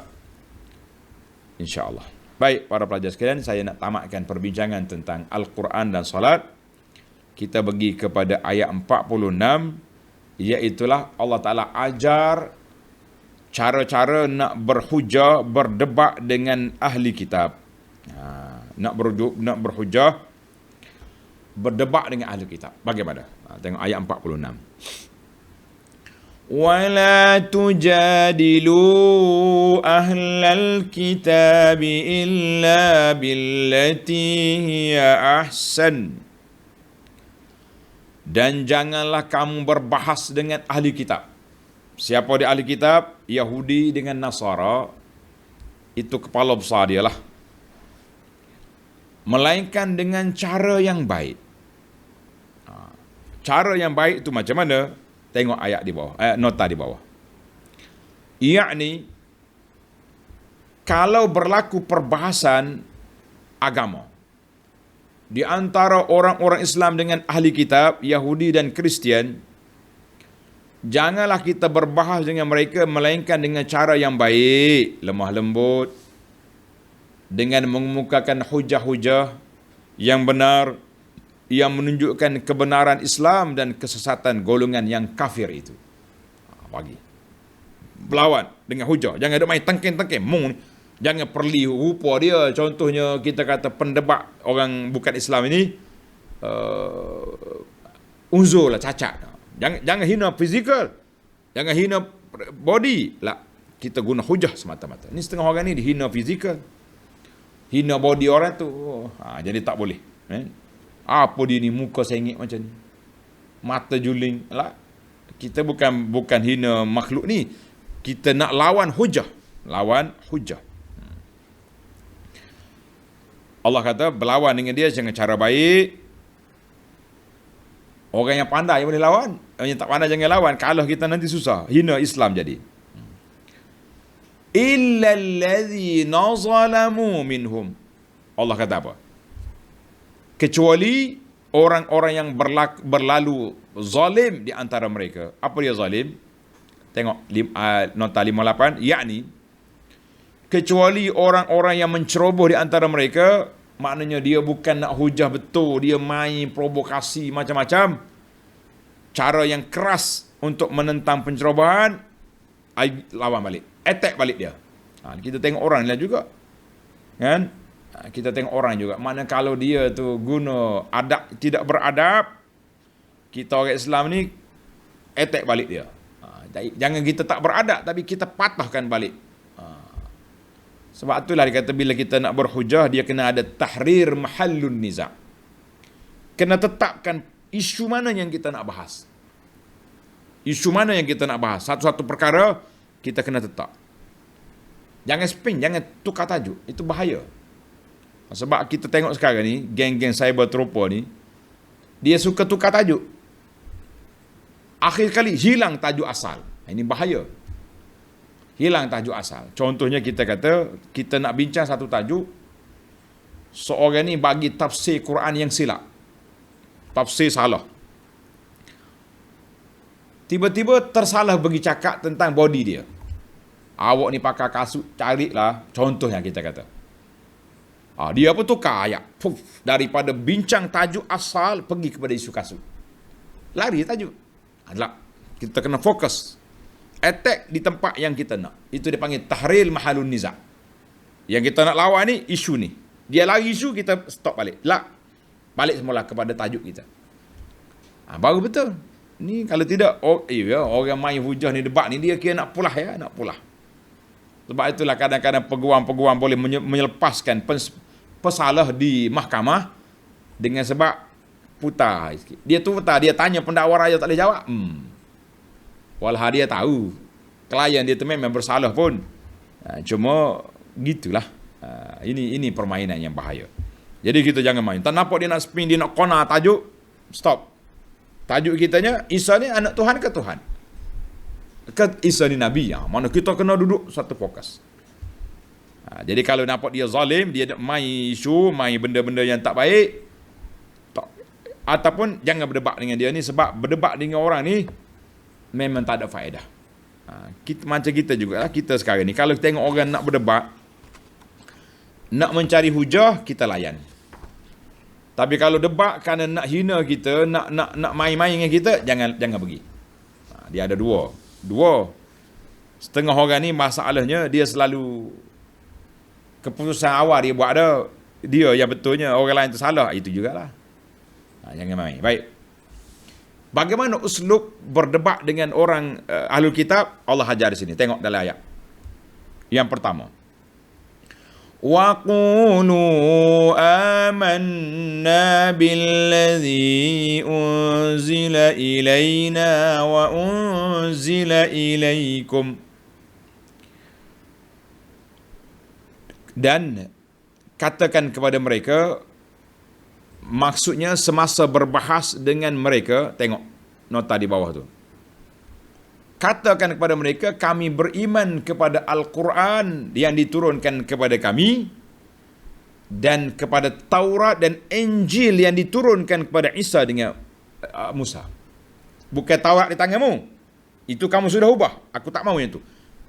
insya-Allah. Baik, para pelajar sekalian, saya nak tamatkan perbincangan tentang Al-Quran dan solat. Kita pergi kepada ayat 46, iaitulah Allah Ta'ala ajar cara-cara nak berhujah, berdebat dengan ahli kitab. Nak berhujah, berdebat dengan ahli kitab. Bagaimana? Tengok ayat 46. وَلَا تُجَادِلُوا أَهْلَ الْكِتَابِ إِلَّا بِالَّتِي هِيَ أَحْسَنُ. Dan janganlah kamu berbahas dengan ahli kitab. Siapa dia ahli kitab? Yahudi dengan Nasara. Itu kepala besar dia lah. Melainkan dengan cara yang baik. Cara yang baik itu macam mana? Tengok ayat di bawah, nota di bawah. Yakni, kalau berlaku perbahasan agama di antara orang-orang Islam dengan ahli kitab, Yahudi dan Kristian, janganlah kita berbahas dengan mereka melainkan dengan cara yang baik, lemah lembut, dengan mengemukakan hujah-hujah yang benar, yang menunjukkan kebenaran Islam dan kesesatan golongan yang kafir itu. Bagi. Berlawan dengan hujah. Jangan ada main tengking-tengking. Jangan perli rupa dia. Contohnya kita kata pendebat orang bukan Islam ini, uzur lah, cacat. Jangan hina fizikal. Jangan hina body. Lah, kita guna hujah semata-mata. Ini setengah orang ni dihina fizikal. Hina body orang tu. Jadi tak boleh. Apa dia ni, muka sengit macam ni, mata juling lah. Kita bukan hina makhluk ni, kita nak lawan hujah. Allah kata berlawan dengan dia dengan cara baik. Orang yang pandai yang boleh lawan, orang yang tak pandai jangan lawan. Kalau kita nanti susah, hina Islam jadi. Illa allazina zalamu minhum. Allah kata apa? Kecuali orang-orang yang berlalu zalim di antara mereka. Apa dia zalim? Tengok nota 58. Yakni, kecuali orang-orang yang menceroboh di antara mereka, maknanya dia bukan nak hujah betul, dia main provokasi macam-macam. Cara yang keras untuk menentang pencerobohan, lawan balik. Attack balik dia. Kita tengok orang lain juga. Kan? Kita tengok orang juga. Mana kalau dia tu guna adab, tidak beradab, kita orang Islam ni attack balik dia. Jangan kita tak beradab, tapi kita patahkan balik. Sebab itulah dia kata bila kita nak berhujah, dia kena ada tahrir mahallun niza'. Kena tetapkan isu mana yang kita nak bahas. Isu mana yang kita nak bahas. Satu-satu perkara kita kena tetap. Jangan spin, jangan tukar tajuk. Itu bahaya. Sebab kita tengok sekarang ni, geng-geng cyber terupa ni, dia suka tukar tajuk. Akhir kali hilang tajuk asal. Ini bahaya. Hilang tajuk asal. Contohnya kita kata, kita nak bincang satu tajuk, seorang ni bagi tafsir Quran yang silap. tafsir salah. Tiba-tiba tersalah bagi cakap tentang body dia. Awak ni pakai kasut, carilah. Contohnya kita kata. Dia apa tukar ayat. Daripada bincang tajuk asal, pergi kepada isu kasut. Lari tajuk. Adalah, kita kena fokus. Attack di tempat yang kita nak. Itu dia panggil tahril mahalun niza'. Yang kita nak lawan ni, isu ni. Dia lari isu, kita stop balik. Balik semula kepada tajuk kita. Baru betul. Ni kalau tidak, orang main hujah ni, debat ni, dia kira nak pulah ya, nak pulah. Sebab itulah kadang-kadang peguam-peguam boleh melepaskan pesalah di mahkamah dengan sebab putar sikit. Dia tu putar, dia tanya pendakwa raya tak boleh jawab. Walau dia tahu klien dia tu memang bersalah pun. Cuma gitulah. Ini permainan yang bahaya. Jadi kita jangan main. Tak nampak dia nak spin, dia nak kona tajuk, stop. Tajuk kitanya, Isa ni anak Tuhan ke Tuhan? Ke Isa ni Nabi? Mana kita kena duduk satu fokus. Jadi kalau nampak dia zalim, dia main isu, main benda-benda yang tak baik, ataupun jangan berdebat dengan dia ni, sebab berdebat dengan orang ni memang tak ada faedah. Macam kita juga lah, kita sekarang ni, kalau tengok orang nak berdebat, nak mencari hujah, kita layan. Tapi kalau debat kerana nak hina kita, nak main-main dengan kita, jangan pergi. Dia ada dua. Setengah orang ni masalahnya dia selalu keputusan awal dia buat ada, dia yang betulnya orang lain tu salah, itu jugalah. Jangan main. Baik. Bagaimana uslub berdebat dengan orang ahlul kitab? Allah ajar di sini. Tengok dalam ayat. Yang pertama. Wa qulu amanna billadhi unzila ilayna wa unzila ilaykum. Dan katakan kepada mereka, maksudnya semasa berbahas dengan mereka, tengok nota di bawah tu. Katakan kepada mereka, kami beriman kepada Al-Quran yang diturunkan kepada kami dan kepada Taurat dan Injil yang diturunkan kepada Isa dengan Musa. Bukan Taurat di tanganmu. Itu kamu sudah ubah. Aku tak mahu yang itu.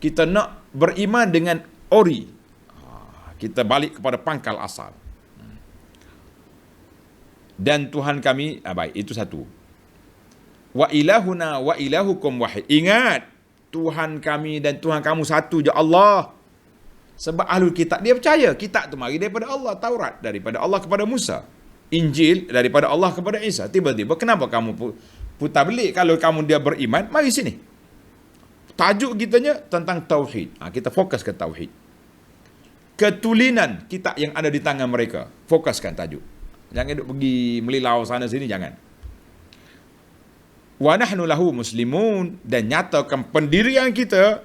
Kita nak beriman dengan ori. Kita balik kepada pangkal asal. Dan Tuhan kami, baik, itu satu. Wa ilahuna wa ilahukum wahid. Ingat, Tuhan kami dan Tuhan kamu satu je, Allah. Sebab ahlul kitab dia percaya kitab tu mari daripada Allah, Taurat daripada Allah kepada Musa, Injil daripada Allah kepada Isa. Tiba-tiba kenapa kamu putar belik? Kalau kamu dia beriman, mari sini. Tajuk kitanya tentang tauhid. Kita fokus ke tauhid. Ketulinan kitab yang ada di tangan mereka, fokuskan tajuk. Jangan duk pergi melilau sana sini, jangan. Wa nahnu lahu muslimun, dan nyatakan pendirian kita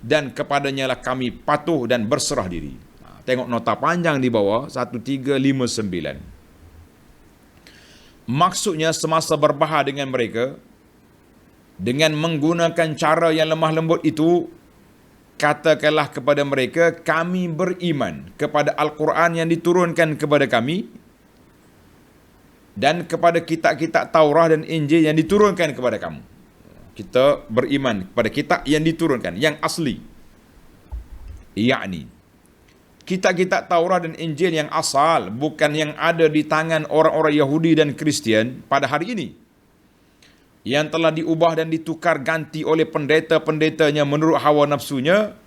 dan kepadanya lah kami patuh dan berserah diri. Tengok nota panjang di bawah 1359. Maksudnya semasa berbahas dengan mereka dengan menggunakan cara yang lemah lembut itu, katakanlah kepada mereka, kami beriman kepada Al-Quran yang diturunkan kepada kami dan kepada kitab-kitab Taurat dan Injil yang diturunkan kepada kamu. Kita beriman kepada kitab yang diturunkan, yang asli. Yakni kitab-kitab Taurat dan Injil yang asal, bukan yang ada di tangan orang-orang Yahudi dan Kristian pada hari ini, yang telah diubah dan ditukar ganti oleh pendeta-pendetanya menurut hawa nafsunya,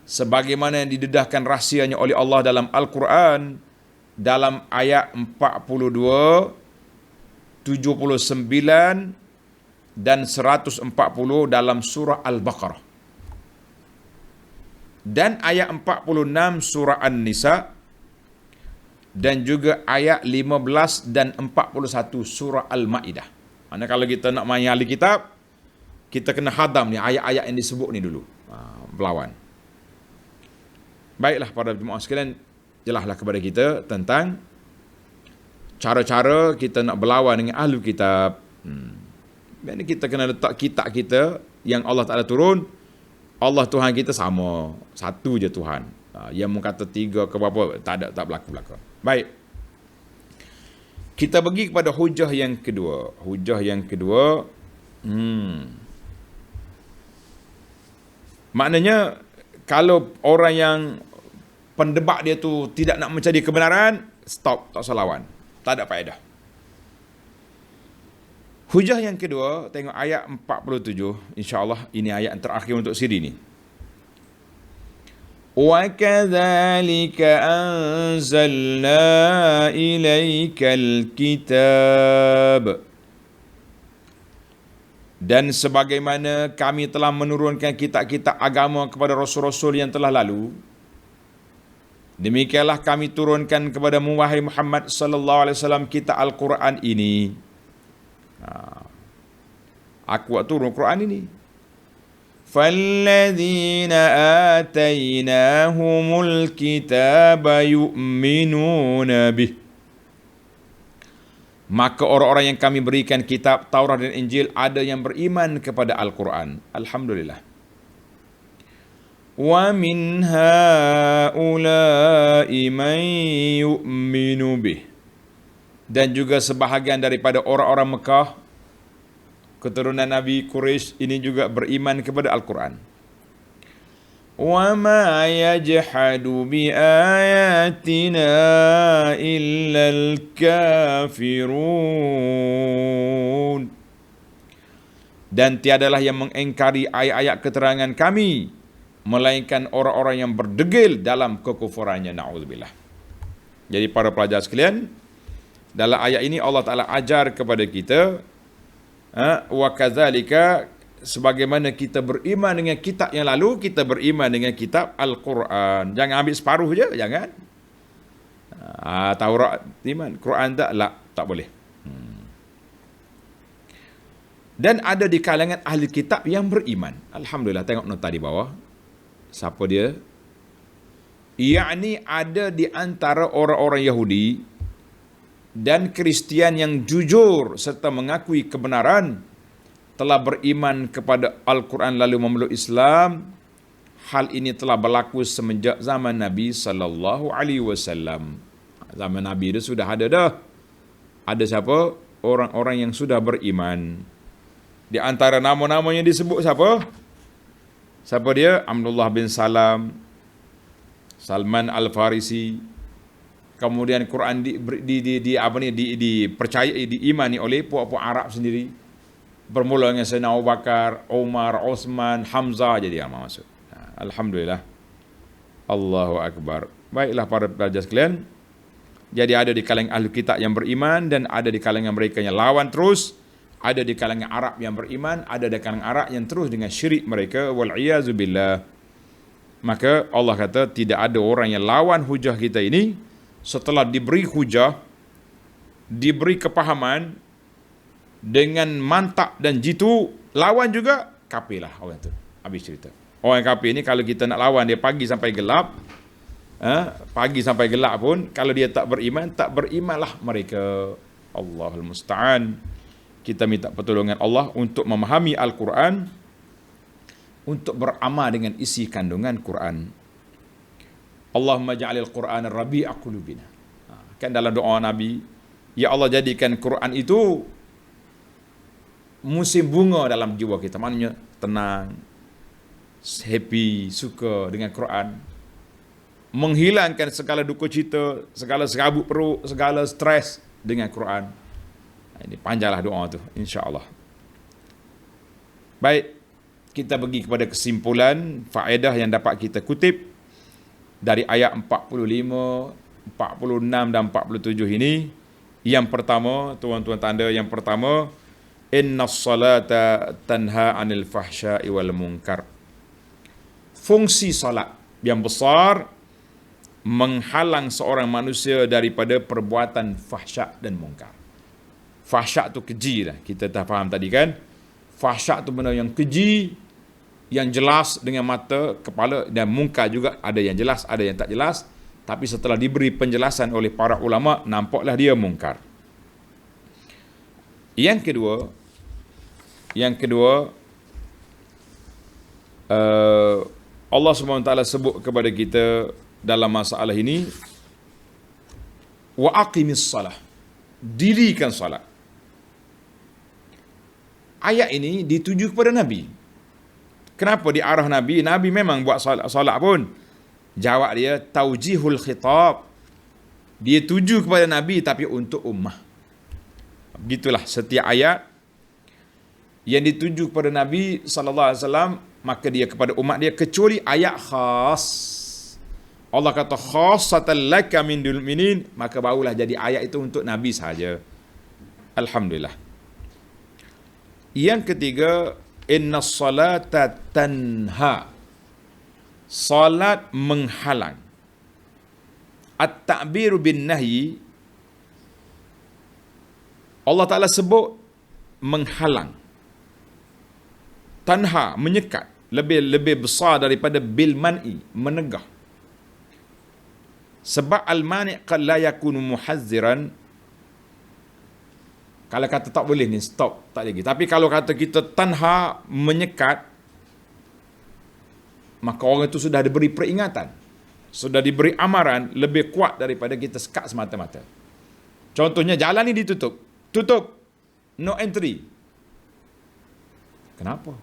sebagaimana yang didedahkan rahsianya oleh Allah dalam Al-Quran, dalam ayat 42, 79 dan 140 dalam surah Al-Baqarah. Dan ayat 46 surah An-Nisa, dan juga ayat 15 dan 41 surah Al-Ma'idah. Mana kalau kita nak main ahli kitab, kita kena hadam ni ayat-ayat yang disebut ni dulu. Berlawan. Baiklah para jemaah sekalian, jelaslah kepada kita tentang cara-cara kita nak berlawan dengan ahli kitab. Jadi kita kena letak kitab kita yang Allah Ta'ala turun. Allah Tuhan kita sama, satu je Tuhan. Yang mu kata tiga ke berapa, tak berlaku. Baik. Kita pergi kepada hujah yang kedua. Hujah yang kedua, maknanya kalau orang yang pendebat dia tu tidak nak mencari kebenaran, stop, tak usah lawan. Tak ada faedah. Hujah yang kedua, tengok ayat 47. InsyaAllah ini ayat yang terakhir untuk siri ni. وَكَذَلِكَ أَنزَلْنَا إِلَيْكَ الْكِتَابَ. Dan sebagaimana kami telah menurunkan kitab-kitab agama kepada rasul-rasul yang telah lalu, demikianlah kami turunkan kepada wahai Muhammad sallallahu alaihi wasallam kitab Al-Quran ini. Aku turun Quran ini. فَالَّذِينَ آتَيْنَاهُمُ الْكِتَابَ يُؤْمِنُونَ بِهِ. Maka orang-orang yang kami berikan kitab Taurat dan Injil ada yang beriman kepada Al-Quran. Alhamdulillah. وَمِنْ هَؤُلَاءِ مَنْ يُؤْمِنُ بِهِ. Dan juga sebahagian daripada orang-orang Mekah, keturunan Nabi Quraisy ini juga beriman kepada Al-Quran. وَمَا يَجْحَدُ بِآيَاتِنَا إِلَّا الْكَافِرُونَ. Dan tiadalah yang mengingkari ayat-ayat keterangan kami, melainkan orang-orang yang berdegil dalam kekufurannya. Na'udzubillah. Jadi para pelajar sekalian, dalam ayat ini Allah Ta'ala ajar kepada kita, wa kadzalika, sebagaimana kita beriman dengan kitab yang lalu, kita beriman dengan kitab Al-Quran. Jangan ambil separuh je, jangan. Taurat iman, Quran tak boleh. Dan ada di kalangan ahli kitab yang beriman. Alhamdulillah, tengok nota di bawah. Siapa dia? Yakni ada di antara orang-orang Yahudi dan Kristian yang jujur serta mengakui kebenaran, telah beriman kepada Al-Quran lalu memeluk Islam. Hal ini telah berlaku semenjak zaman Nabi sallallahu alaihi wasallam. Zaman Nabi itu sudah ada dah. Ada siapa? Orang-orang yang sudah beriman. Di antara nama-nama yang disebut siapa? Siapa dia? Abdullah bin Salam, Salman Al-Farisi. Kemudian Quran dipercayai, diimani oleh puak-puak Arab sendiri. Bermula dengan Sayyidina Abu Bakar, Umar, Osman, Hamzah, jadi yang masuk. Alhamdulillah. Allahu Akbar. Baiklah para pelajar sekalian. Jadi ada di kalangan ahli kitab yang beriman, dan ada di kalangan mereka yang lawan terus. Ada di kalangan Arab yang beriman, ada di kalangan Arab yang terus dengan syirik mereka. Wal'iyazu billah. Maka Allah kata tidak ada orang yang lawan hujah kita ini setelah diberi hujah, diberi kepahaman dengan mantap dan jitu, lawan juga, kafirlah orang tu. Habis cerita. Orang kafir ni kalau kita nak lawan dia pagi sampai gelap, pagi sampai gelap pun, kalau dia tak beriman, tak berimanlah mereka. Allahul musta'an. Kita minta pertolongan Allah untuk memahami Al-Quran, untuk beramal dengan isi kandungan Quran. Allahumma ja'alil Qur'an rabi'a qulubina. Kan dalam doa Nabi, ya Allah jadikan Quran itu musim bunga dalam jiwa kita. Maknanya tenang, happy, suka dengan Quran. Menghilangkan segala duka cita, segala serabut perut, segala stres dengan Quran. Ini panjanglah doa tu, insya-Allah. Baik, kita pergi kepada kesimpulan faedah yang dapat kita kutip dari ayat 45, 46 dan 47 ini. Yang pertama, tuan-tuan tanda, yang pertama, innas salata tanha 'anil fahsya'i wal munkar. Fungsi salat yang besar menghalang seorang manusia daripada perbuatan fahsyak dan munkar. Fahsyak tu keji dah, kita dah faham tadi kan. Fahsyak tu benda yang keji, yang jelas dengan mata, kepala, dan munkar juga ada yang jelas, ada yang tak jelas. Tapi setelah diberi penjelasan oleh para ulama, nampaklah dia munkar. Yang kedua, Allah SWT sebut kepada kita dalam masalah ini, wa aqimis salah. dirikan solat. Ayat ini dituju kepada Nabi. Kenapa diarah Nabi? Nabi memang buat solat pun. Jawab dia, taujihul khitab. Dia tuju kepada Nabi tapi untuk ummah. Begitulah setiap ayat yang dituju kepada Nabi SAW, maka dia kepada umat dia, kecuali ayat khas. Allah kata khassatan laka min dul minin, maka barulah jadi ayat itu untuk Nabi saja. Alhamdulillah. Yang ketiga, inna salata tanha. Salat menghalang. At-ta'biru bin nahyi, Allah Ta'ala sebut menghalang. Tanha, menyekat. Lebih besar daripada bil man'i, menegah. Sebab al-mani' qad la yakunu muhazziran. Kalau kata tak boleh ni, stop, tak lagi. Tapi kalau kata kita tanha, menyekat, maka orang itu sudah diberi peringatan, sudah diberi amaran lebih kuat daripada kita sekat semata-mata. Contohnya, jalan ni ditutup. Tutup. No entry. Kenapa?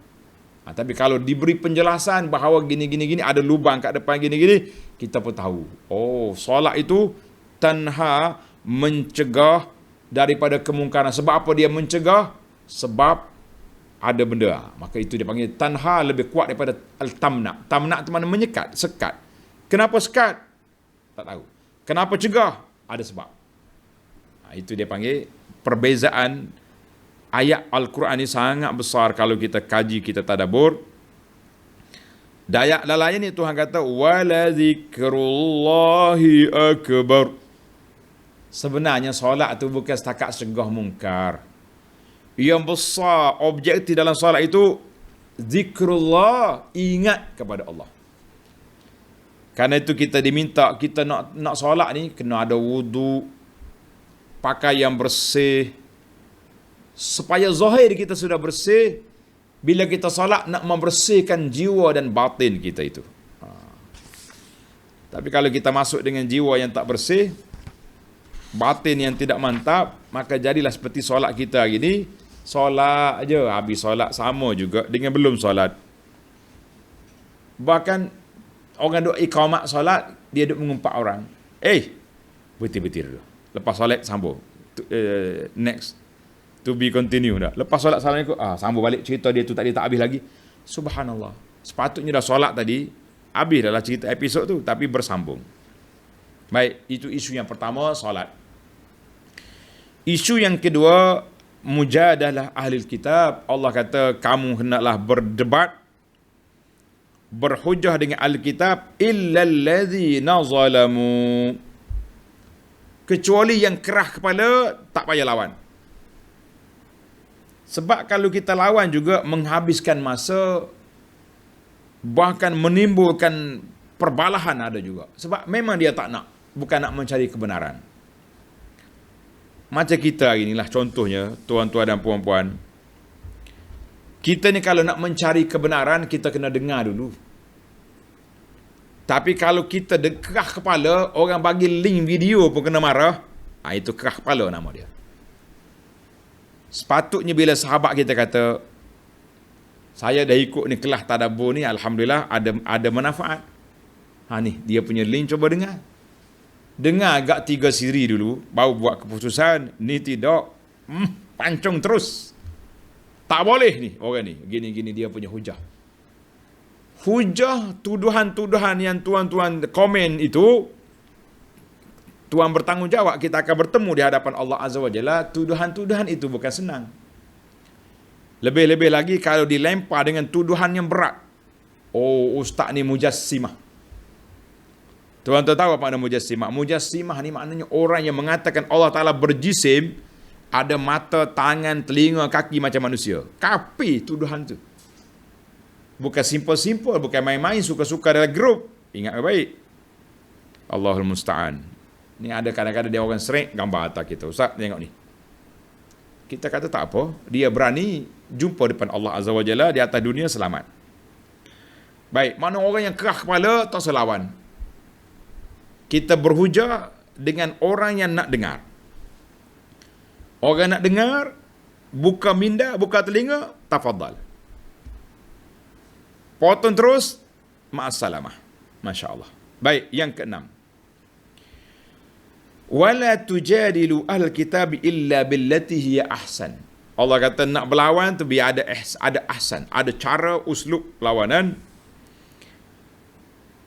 Tapi kalau diberi penjelasan bahawa gini, ada lubang kat depan gini, kita pun tahu. Oh, solat itu tanha, mencegah daripada kemungkaran. Sebab apa dia mencegah? Sebab ada benda. Maka itu dia panggil tanha, lebih kuat daripada al-tamna. Tamna itu mana? Menyekat, sekat. Kenapa sekat? Tak tahu. Kenapa cegah? Ada sebab. Itu dia panggil perbezaan. Ayat Al-Quran ini sangat besar kalau kita kaji, kita tadabbur. Dayak lain ni Tuhan kata, wala zikrullahi akbar. Sebenarnya solat itu bukan setakat cegah mungkar. Yang besar objektif dalam solat itu zikrullah, ingat kepada Allah. Karena itu kita diminta, kita nak solat ni kena ada wudu, pakai yang bersih, supaya zahir kita sudah bersih. Bila kita solat, nak membersihkan jiwa dan batin kita itu. Tapi kalau kita masuk dengan jiwa yang tak bersih, batin yang tidak mantap, maka jadilah seperti solat kita hari ni. Solat aja, habis solat sama juga dengan belum solat. Bahkan orang duk iqamat solat, dia duk mengumpat orang. Berhenti dulu. Lepas solat sambung. Next. To be continue dah. Lepas solat Assalamualaikum, sambung balik cerita dia tu tadi tak habis lagi. Subhanallah. Sepatutnya dah solat tadi, habis dah lah cerita episod tu, tapi bersambung. Baik, itu isu yang pertama, solat. Isu yang kedua, mujadalah ahli kitab. Allah kata, kamu hendaklah berdebat, berhujah dengan ahli kitab, illa allazina zalamu. Kecuali yang kerah kepala, tak payah lawan. Sebab kalau kita lawan juga menghabiskan masa, bahkan menimbulkan perbalahan ada juga. Sebab memang dia tak nak, bukan nak mencari kebenaran. Macam kita hari inilah contohnya, tuan-tuan dan puan-puan. Kita ni kalau nak mencari kebenaran, kita kena dengar dulu. Tapi kalau kita kerah kepala, orang bagi link video pun kena marah, itu kerah kepala nama dia. Sepatutnya bila sahabat kita kata, saya dah ikut ni kelas tadabbur ni, alhamdulillah ada manfaat. Ni dia punya link, coba dengar. Dengar agak 3 siri dulu, baru buat keputusan. Ni tidak, pancung terus. Tak boleh ni orang ni, gini-gini dia punya hujah. Hujah, tuduhan-tuduhan yang tuan-tuan komen itu, Tuhan bertanggungjawab, kita akan bertemu di hadapan Allah Azza wa Jalla. Tuduhan-tuduhan itu bukan senang. Lebih-lebih lagi kalau dilempar dengan tuduhan yang berat. Oh, ustaz ni mujassimah. Tuan-tuan tahu apa makna mujassimah? Mujassimah ni maknanya orang yang mengatakan Allah Ta'ala berjisim, ada mata, tangan, telinga, kaki macam manusia. Kapi tuduhan tu. Bukan simple-simple, bukan main-main, suka-suka dalam grup. Ingat baik. Allahul Musta'an. Ni ada kadang-kadang dia orang sering gambar atas kita. Ustaz, tengok ni. Kita kata tak apa. Dia berani jumpa depan Allah Azza wa Jalla di atas dunia selamat. Baik, mana orang yang kerah kepala, tak selawan. Kita berhujah dengan orang yang nak dengar. Orang nak dengar, buka minda, buka telinga, tafadhal. Potong terus, ma'assalamah. Masya Allah. Baik, yang keenam. Wala tujadilu ahlul kitab illa billati hiya ahsan. Allah kata nak berlawan tu biar ada ahsan, ada cara uslub lawanan.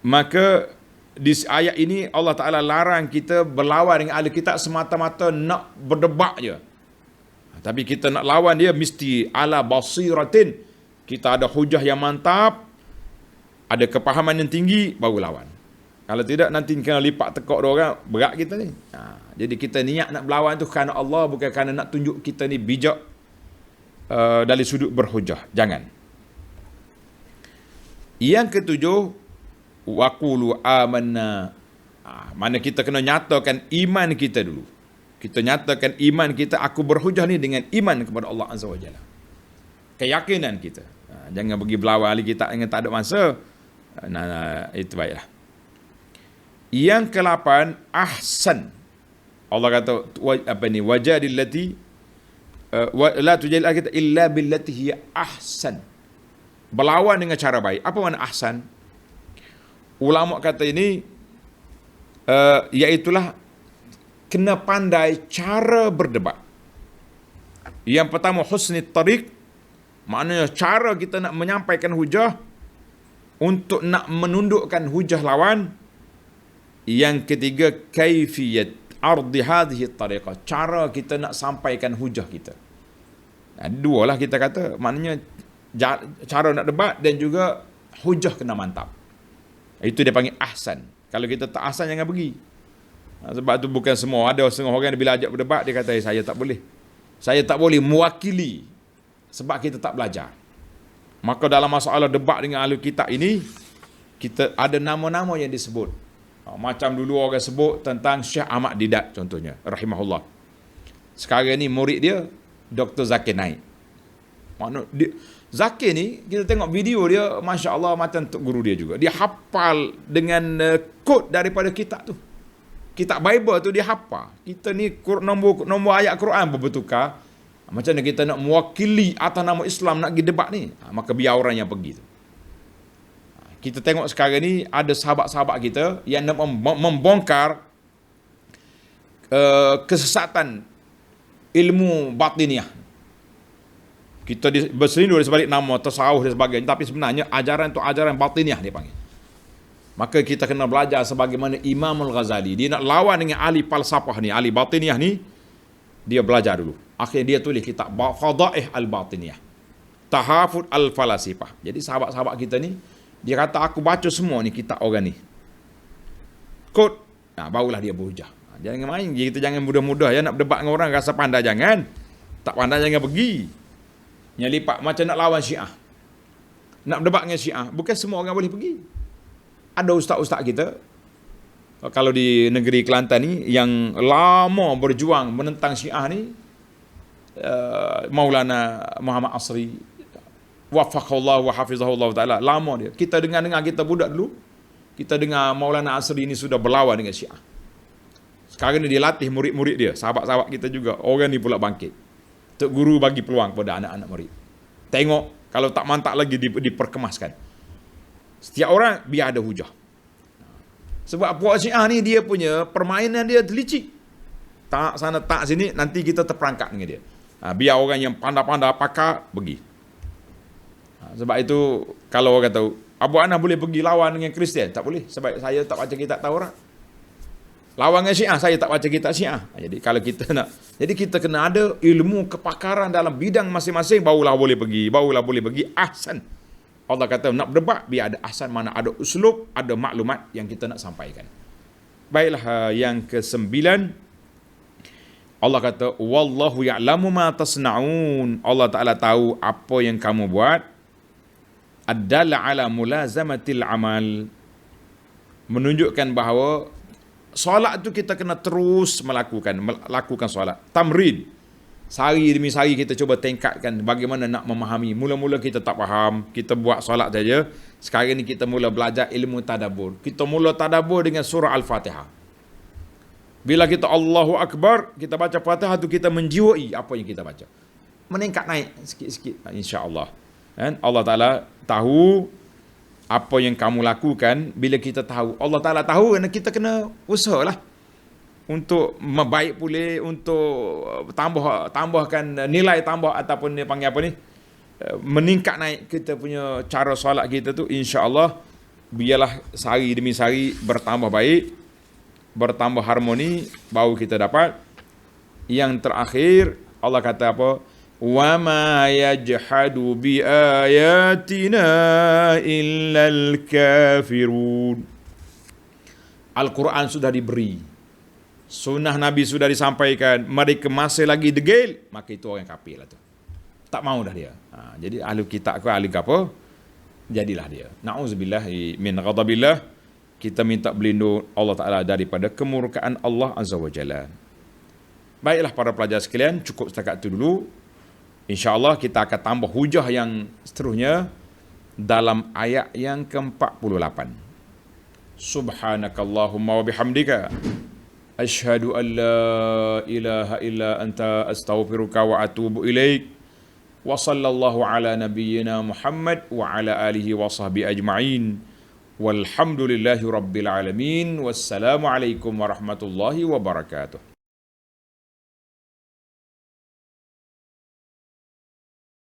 Maka di ayat ini Allah Ta'ala larang kita berlawan dengan ahli kitab semata-mata nak berdebat je. Tapi kita nak lawan dia mesti ala basiratin. Kita ada hujah yang mantap, ada kepahaman yang tinggi, baru lawan. Kalau tidak nanti kena lipat tekuk dia orang, berat kita ni. Jadi kita niat nak berlawan tu kerana Allah, bukan kerana nak tunjuk kita ni bijak dari sudut berhujah. Jangan. Yang ketujuh, waqulu amanna. Mana kita kena nyatakan iman kita dulu. Kita nyatakan iman kita, aku berhujah ni dengan iman kepada Allah Azza wa Jalla. Keyakinan kita. Jangan pergi berlawan ahli kitab dengan tak ada masa. Itu baiklah. Yang ke-8, ahsan. Allah kata wajadil lati la tujadil kita illa billati hiya ahsan. Berlawan dengan cara baik. Apa makna ahsan? Ulama kata ini iaitulah kena pandai cara berdebat. Yang pertama husni tariq, maknanya cara kita nak menyampaikan hujah untuk nak menundukkan hujah lawan. Yang ketiga kaifiyat ardi hadhihi tariqah, cara kita nak sampaikan hujah kita. Dua lah kita kata, maknanya cara nak debat dan juga hujah kena mantap. Itu dia panggil ahsan. Kalau kita tak ahsan, jangan pergi. Sebab tu bukan semua. Ada setengah orang bila ajak berdebat, dia kata, saya tak boleh. Saya tak boleh mewakili. Sebab kita tak belajar. Maka dalam masalah debat dengan ahli kitab ini, kita ada nama-nama yang disebut. Macam dulu orang sebut tentang Syekh Ahmad Didat contohnya, rahimahullah. Sekarang ni murid dia, Dr. Zakir Naik. Zakir ni, kita tengok video dia, Masya Allah, macam tok guru dia juga. Dia hafal dengan kod daripada kitab tu. Kitab Bible tu dia hafal. Kita ni nombor ayat Quran bertukar. Macam mana kita nak mewakili atas nama Islam nak pergi debat ni? Maka biar orang yang pergi tu. Kita tengok sekarang ni ada sahabat-sahabat kita yang nak membongkar kesesatan ilmu batiniah. Kita berselindung di sebalik nama tasawuf dan sebagainya, tapi sebenarnya ajaran tu ajaran batiniah dia panggil. Maka kita kena belajar sebagaimana Imam Al-Ghazali. Dia nak lawan dengan ahli falsafah ni, ahli batiniah ni, dia belajar dulu. Akhirnya dia tulis kitab Fadaih Al-Batiniyah, Tahafud Al-Falasifah. Jadi sahabat-sahabat kita ni, dia kata aku baca semua ni kitab orang ni. Kod, barulah dia berhujah. Jangan main, kita jangan mudah-mudah ya nak berdebat dengan orang rasa pandai, jangan. Tak pandai jangan pergi. Yang lipat macam nak lawan Syiah. Nak berdebat dengan Syiah, bukan semua orang boleh pergi. Ada ustaz-ustaz kita, kalau di negeri Kelantan ni, yang lama berjuang menentang Syiah ni, Maulana Muhammad Asri, wafaqallahu wa hafizahullah ta'ala, lama dia. Kita dengar kita budak dulu, kita dengar Maulana Asri ni sudah berlawan dengan Syiah. Sekarang ni dia latih murid-murid dia, sahabat-sahabat kita juga. Orang ni pula bangkit. Tok guru bagi peluang kepada anak-anak murid. Tengok, kalau tak mantap lagi diperkemaskan. Setiap orang biar ada hujah. Sebab puak Syiah ni dia punya permainan dia terlicik. Tak sana tak sini, nanti kita terperangkap dengan dia. Biar orang yang pandai-pandai pakar pergi. Sebab itu kalau orang tahu Abu Anas boleh pergi lawan dengan Kristian, tak boleh. Sebab saya tak baca kitab Taurat. Lawan dengan Syiah, saya tak baca kitab Syiah. Jadi kalau kita nak, jadi kita kena ada ilmu kepakaran dalam bidang masing-masing, barulah boleh pergi, ahsan. Allah kata nak berdebat biar ada ahsan, mana ada uslub, ada maklumat yang kita nak sampaikan. Baiklah, yang ke-9, Allah kata wallahu ya'lamu ma tasna'un. Allah Taala tahu apa yang kamu buat. Adalla ala mulazamatil amal, menunjukkan bahawa solat tu kita kena terus melakukan solat. Tamrin, sehari demi sehari kita cuba tingkatkan bagaimana nak memahami. Mula-mula kita tak faham, kita buat solat saja. Sekarang ni kita mula belajar ilmu tadabbur. Kita mula tadabbur dengan surah Al-Fatihah. Bila kita Allahu Akbar, kita baca Fatihah tu kita menjiwai apa yang kita baca. Meningkat naik sikit-sikit insya-Allah. Kan? Allah Taala tahu apa yang kamu lakukan. Bila kita tahu, Allah Taala tahu, kita kena usahalah untuk membaik pulih, untuk tambahkan nilai tambah ataupun dia panggil apa ni, meningkat naik kita punya cara solat kita tu, insya-Allah biarlah sehari demi sehari bertambah baik, bertambah harmoni, baru kita dapat. Yang terakhir Allah kata apa? Wa ma yajhadu bi ayatina illal kafirun. Al-Quran sudah diberi, sunnah Nabi sudah disampaikan, mereka masih lagi degil, maka itu orang kafir lah tu. Tak mau dah dia. Jadi ahli kitab ke ahli apa? Jadilah dia. Na'udzubillah min ghadabillah. Kita minta berlindung Allah Ta'ala daripada kemurkaan Allah Azza wa Jalla. Baiklah para pelajar sekalian, cukup setakat itu dulu. InsyaAllah kita akan tambah hujah yang seterusnya dalam ayat yang ke-48. Subhanakallahumma wa bihamdika asyhadu an la ilaha illa anta astaghfiruka wa atubu ilaik. Wa sallallahu ala nabiyyina Muhammad wa ala alihi wa sahbihi ajma'in. Walhamdulillahi rabbil alamin. Wassalamu alaikum warahmatullahi wabarakatuh.